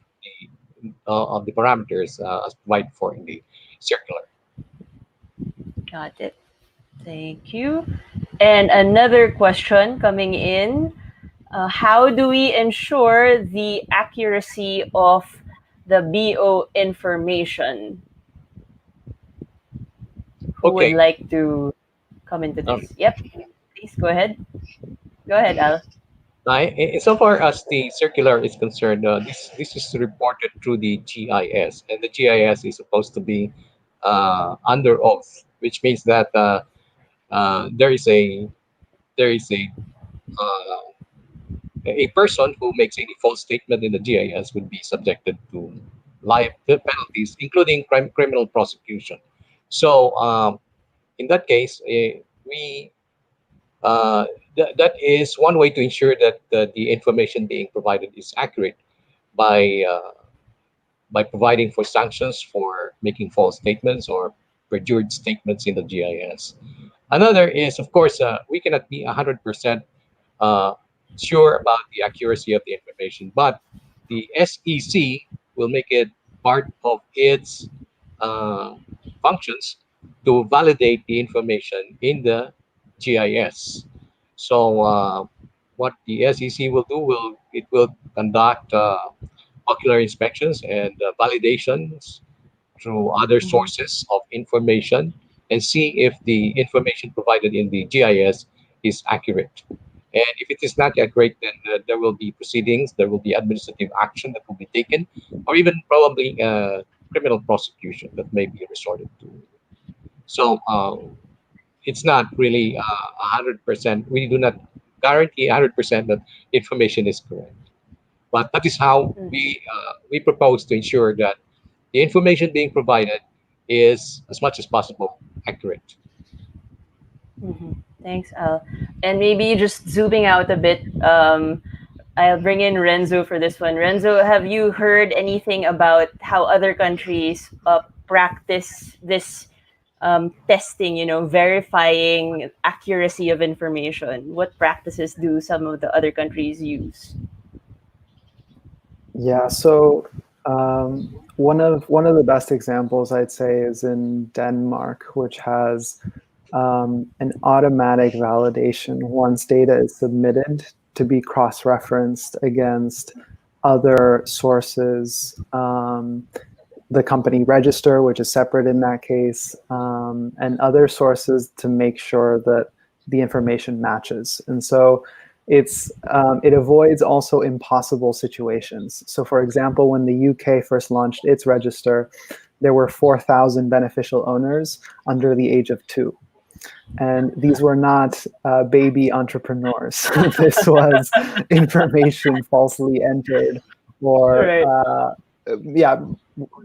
the parameters as provided for in the circular.
Got it. Thank you. And another question coming in. How do we ensure the accuracy of the BO information? Who would
Okay.
like to come into
Um,
this? Yep, please go ahead. Go ahead, Al.
Insofar as the circular is concerned, this is reported through the GIS, and the GIS is supposed to be under oath, which means that uh, there is a person who makes any false statement in the GIS would be subjected to life penalties, including criminal prosecution. So in that case, we that is one way to ensure that the information being provided is accurate by uh, by providing for sanctions for making false statements or perjured statements in the GIS. Another is, of course, we cannot be 100% uh, sure about the accuracy of the information, but the SEC will make it part of its uh, functions to validate the information in the GIS. So, what the SEC will do will it will conduct ocular inspections and validations through other
Mhm.
sources of information and see if the information provided in the GIS is accurate. And if it is not accurate, then there will be proceedings, there will be administrative action that will be taken, or even probably criminal prosecution that may be resorted to. So it's not really 100%. We do not guarantee 100% that information is correct. But that is how
Mhm.
we propose to ensure that the information being provided is as much as possible accurate.
Mhm. Thanks, Al. And maybe just zooming out a bit, I'll bring in Renzo for this one. Renzo, have you heard anything about how other countries practice this testing, verifying accuracy of information? What practices do some of the other countries use?
Yeah, so one of the best examples I'd say is in Denmark, which has an automatic validation once data is submitted to be cross-referenced against other sources, the company register, which is separate in that case, and other sources to make sure that the information matches. And so it avoids also impossible situations. So for example, when the UK first launched its register, there were 4,000 beneficial owners under the age of 2. And these were not baby entrepreneurs. This was information falsely entered, or
Right.
yeah,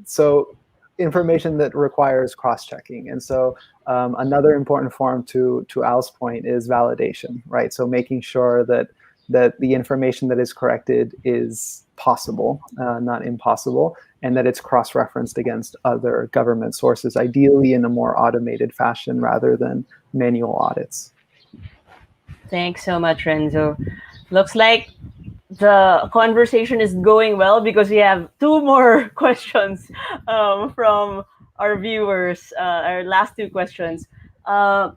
so information that requires cross-checking. And so another important form to Al's point is validation, right? So making sure that the information that is corrected is possible, not impossible, and that it's cross-referenced against other government sources, ideally in a more automated fashion rather than manual audits.
Thanks so much, Renzo. Looks like the conversation is going well because we have two more questions from our viewers, our last two questions. Uh,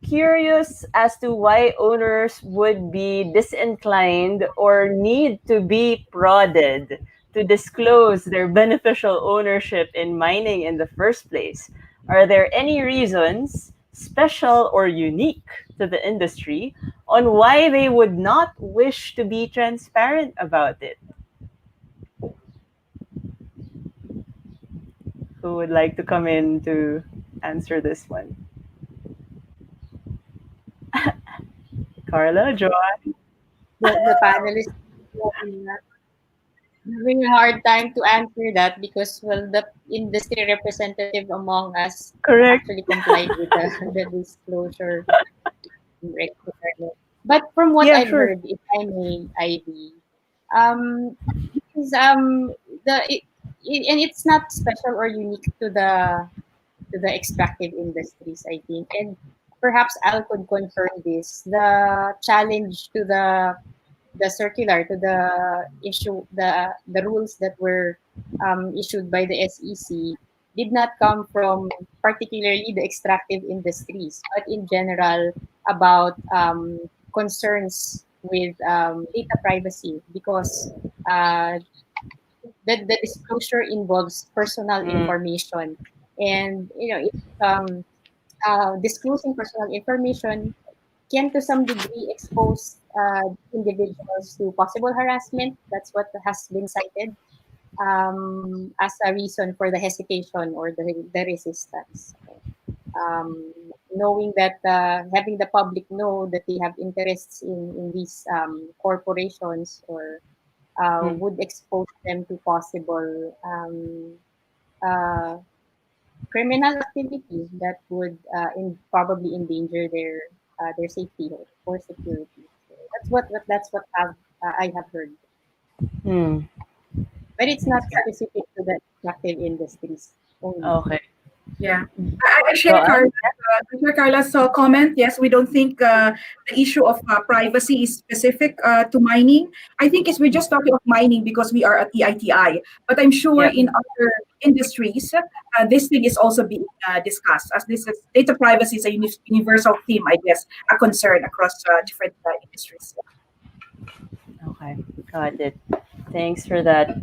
Curious as to why owners would be disinclined or need to be prodded to disclose their beneficial ownership in mining in the first place. Are there any reasons, special or unique to the industry, on why they would not wish to be transparent about it? Who would like to come in to answer this one? Carla, Joanne?
The panelists having a hard time to answer that because, well, the industry representative among us
Correct.
actually complied with the disclosure requirement. But from what
Yeah,
I've
sure.
heard, if I may, Ivy, is and it's not special or unique to the extractive industries, I think, and perhaps Al could confirm this. The challenge to the circular, to the issue, the rules that were issued by the SEC did not come from particularly the extractive industries, but in general about concerns with data privacy because the disclosure involves personal
Mm,
information, and um, disclosing personal information can to some degree expose individuals to possible harassment. That's what has been cited as a reason for the hesitation or the resistance. Um, Knowing that having the public know that they have interests in these corporations or
mm.
would expose them to possible uh, criminal activity that would probably endanger their safety or security. So that's what I have heard,
Hmm.
but it's not specific to the extractive industries only.
Okay.
Yeah. I share
Joanne?
Carla's comment. Yes, we don't think the issue of privacy is specific to mining. I think we're just talking of mining because we are at EITI, but I'm sure
Yeah.
in other industries, this thing is also being discussed, as this is data privacy is a universal theme, I guess, a concern across different industries.
Okay. Got it. Thanks for that.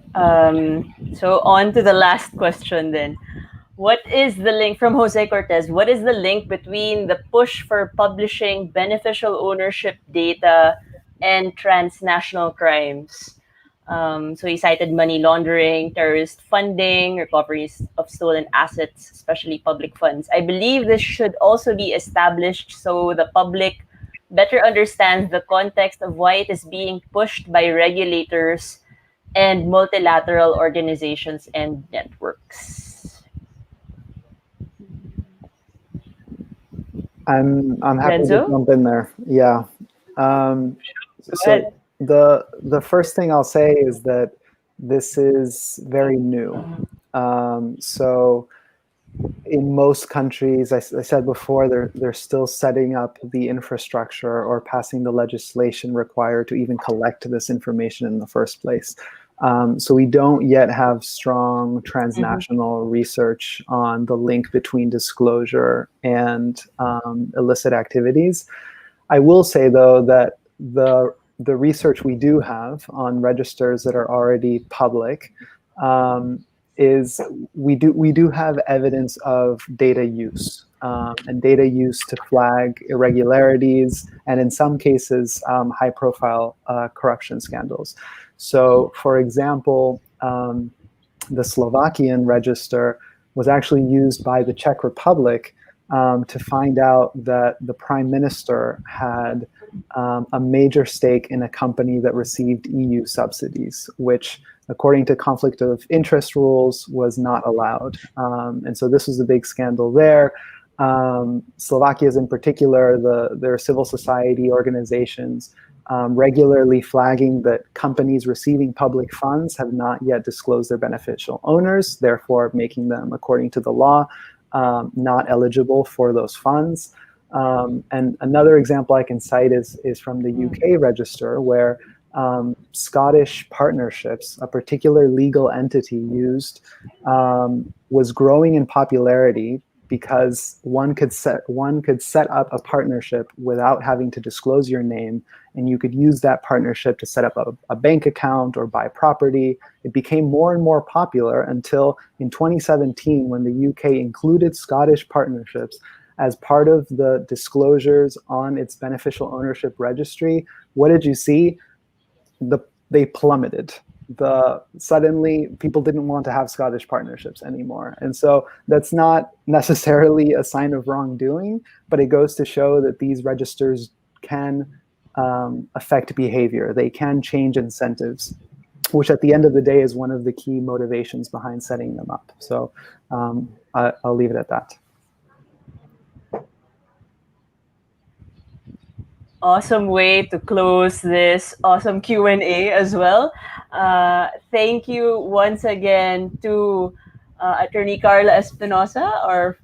So on to the last question then. What is the link from Jose Cortez? What is the link between the push for publishing beneficial ownership data and transnational crimes? So he cited money laundering, terrorist funding, recoveries of stolen assets, especially public funds. I believe this should also be established so the public better understands the context of why it is being pushed by regulators and multilateral organizations and networks.
I'm happy to
Renzo,
jump in there. Yeah. Um,
go
so
ahead.
the first thing I'll say is that this is very new. So in most countries, I said before, they're still setting up the infrastructure or passing the legislation required to even collect this information in the first place. So we don't yet have strong transnational research on the link between disclosure and illicit activities. I will say, though, that the research we do have on registers that are already public is we do have evidence of data use and data use to flag irregularities and in some cases high profile corruption scandals. So for example, the Slovakian register was actually used by the Czech Republic to find out that the prime minister had a major stake in a company that received EU subsidies, which according to conflict of interest rules was not allowed. And so this was a big scandal there. Slovakia's in particular, their civil society organizations regularly flagging that companies receiving public funds have not yet disclosed their beneficial owners, therefore making them, according to the law, not eligible for those funds. And another example I can cite is from the UK register, where Scottish partnerships, a particular legal entity used, was growing in popularity because one could set up a partnership without having to disclose your name, and you could use that partnership to set up a bank account or buy property. It became more and more popular until in 2017, when the UK included Scottish partnerships as part of the disclosures on its beneficial ownership registry. What did you see? They plummeted. Suddenly people didn't want to have Scottish partnerships anymore. And so that's not necessarily a sign of wrongdoing, but it goes to show that these registers can affect behavior. They can change incentives, which at the end of the day is one of the key motivations behind setting them up. So I'll leave it at that.
Awesome way to close this awesome Q&A as well. Thank you once again to Attorney Carla Espinosa, our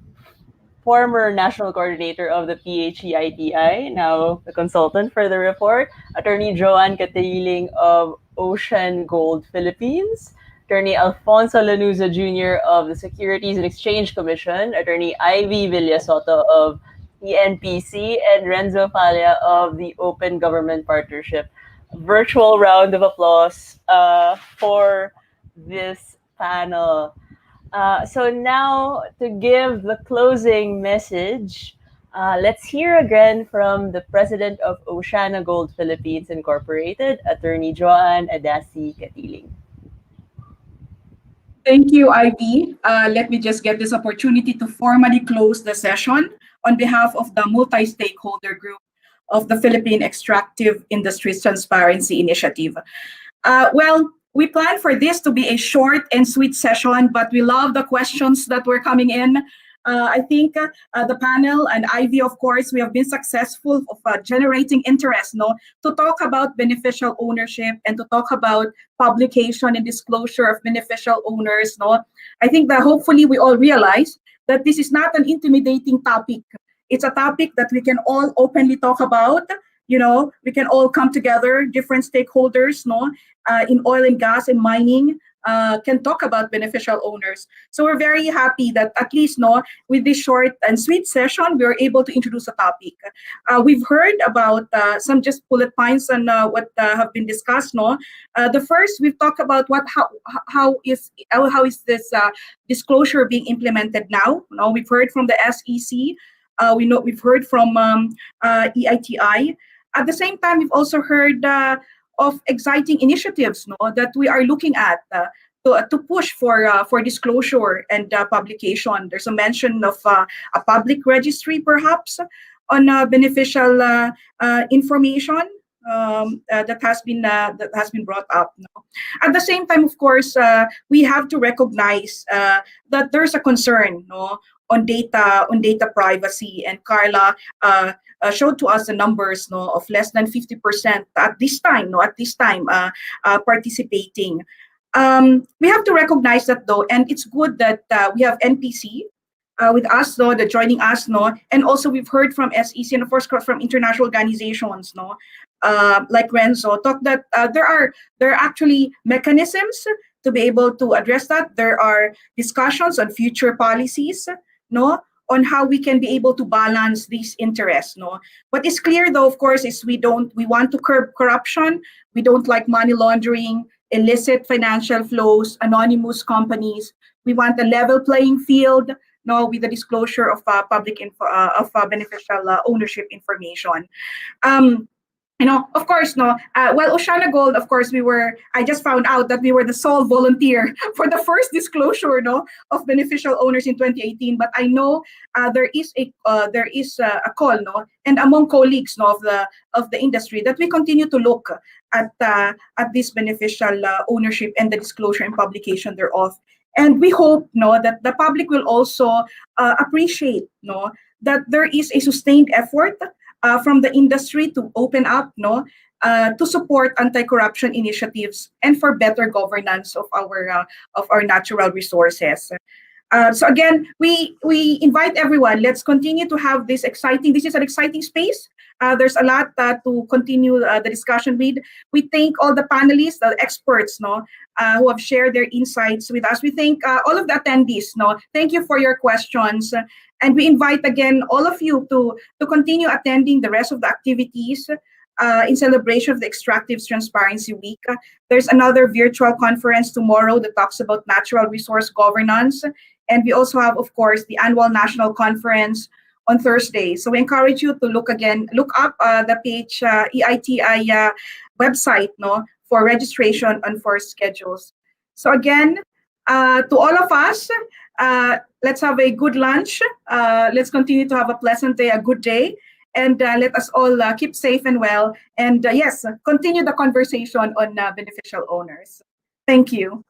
former national coordinator of the PH-EITI, now the consultant for the report, Attorney Joanne Catiling of Ocean Gold Philippines, Attorney Alfonso Lanuza Jr. of the Securities and Exchange Commission, Attorney Ivy Villasoto of ENPC, and Renzo Falia of the Open Government Partnership. Virtual round of applause for this panel. So now, to give the closing message, let's hear again from the president of Oceana Gold Philippines Incorporated, Attorney Joanne Adasi Catiling.
Thank you, Ivy. Let me just get this opportunity to formally close the session on behalf of the multi-stakeholder group of the Philippine Extractive Industries Transparency Initiative. Well, we plan for this to be a short and sweet session, but we love the questions that were coming in. I think the panel and Ivy, of course, we have been successful of generating interest, to talk about beneficial ownership and to talk about publication and disclosure of beneficial owners. I think that hopefully we all realize that this is not an intimidating topic. It's a topic that we can all openly talk about. We can all come together, different stakeholders, in oil and gas and mining, can talk about beneficial owners. So we're very happy that at least, with this short and sweet session, we were able to introduce a topic. We've heard about some just bullet points on what have been discussed. The first, we've talked about how is this disclosure being implemented now. We've heard from the SEC. We've heard from EITI. At the same time, we've also heard of exciting initiatives that we are looking at to push for disclosure and publication. There's a mention of a public registry, perhaps, on beneficial information that has been brought up. At the same time, of course, we have to recognize that there's a concern on data privacy, and Carla showed to us the numbers of less than 50% at this time participating. We have to recognize that though, and it's good that we have NPC with us that joining us and also we've heard from SEC and of course from international organizations like Renzo talk that there are actually mechanisms to be able to address that. There are discussions on future policies on how we can be able to balance these interests. What is clear though, of course, is we want to curb corruption. We don't like money laundering, illicit financial flows, anonymous companies. We want a level playing field with the disclosure of beneficial ownership information. Of course, well, Oceana Gold, of course, I just found out that we were the sole volunteer for the first disclosure, of beneficial owners in 2018. But I know there is a call, and among colleagues, of the industry that we continue to look at this beneficial ownership and the disclosure and publication thereof. And we hope, that the public will also appreciate, that there is a sustained effort from the industry to open up, to support anti-corruption initiatives and for better governance of our natural resources. So again, we invite everyone. Let's continue to have this exciting. This is an exciting space. There's a lot to continue the discussion with. We thank all the panelists, the experts, no, who have shared their insights with us. We thank all of the attendees. No, thank you for your questions, and we invite again all of you to continue attending the rest of the activities. In celebration of the Extractive Transparency Week. There's another virtual conference tomorrow that talks about natural resource governance. And we also have, of course, the annual national conference on Thursday. So we encourage you to look up the PH-EITI website, no, for registration and for schedules. So again, to all of us, let's have a good lunch. Let's continue to have a pleasant day, a good day. And let us all keep safe and well. And yes, continue the conversation on beneficial owners. Thank you.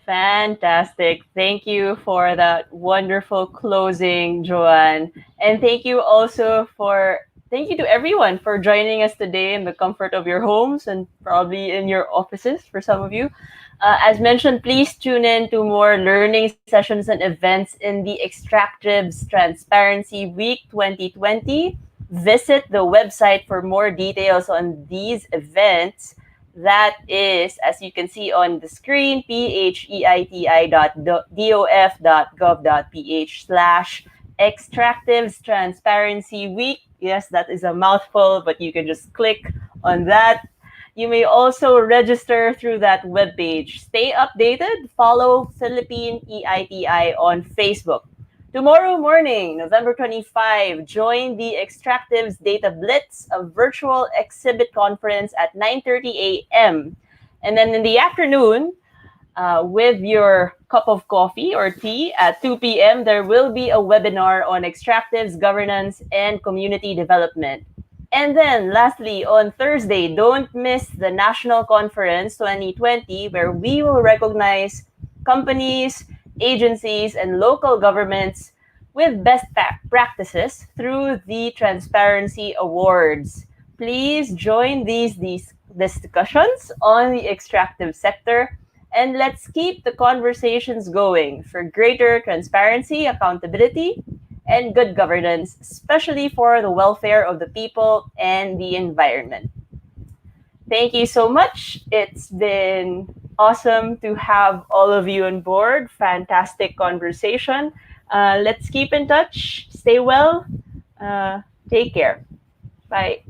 Fantastic. Thank you for that wonderful closing, Joanne. And thank you to everyone for joining us today in the comfort of your homes and probably in your offices for some of you. As mentioned, please tune in to more learning sessions and events in the Extractives Transparency Week 2020. Visit the website for more details on these events. That is, as you can see on the screen, pheiti.dof.gov.ph/Extractives Transparency Week. Yes, that is a mouthful, but you can just click on that. You may also register through that webpage. Stay updated. Follow Philippine EITI on Facebook. Tomorrow morning, November 25, join the Extractives Data Blitz, a virtual exhibit conference at 9:30 a.m. And then in the afternoon, with your cup of coffee or tea at 2 p.m., there will be a webinar on extractives, governance, and community development. And then lastly, on Thursday, don't miss the National Conference 2020, where we will recognize companies, agencies, and local governments with best practices through the Transparency Awards. Please join these discussions on the extractive sector, and let's keep the conversations going for greater transparency, accountability, and good governance, especially for the welfare of the people and the environment. Thank you so much. It's been awesome to have all of you on board. Fantastic conversation. Let's keep in touch. Stay well. Take care. Bye.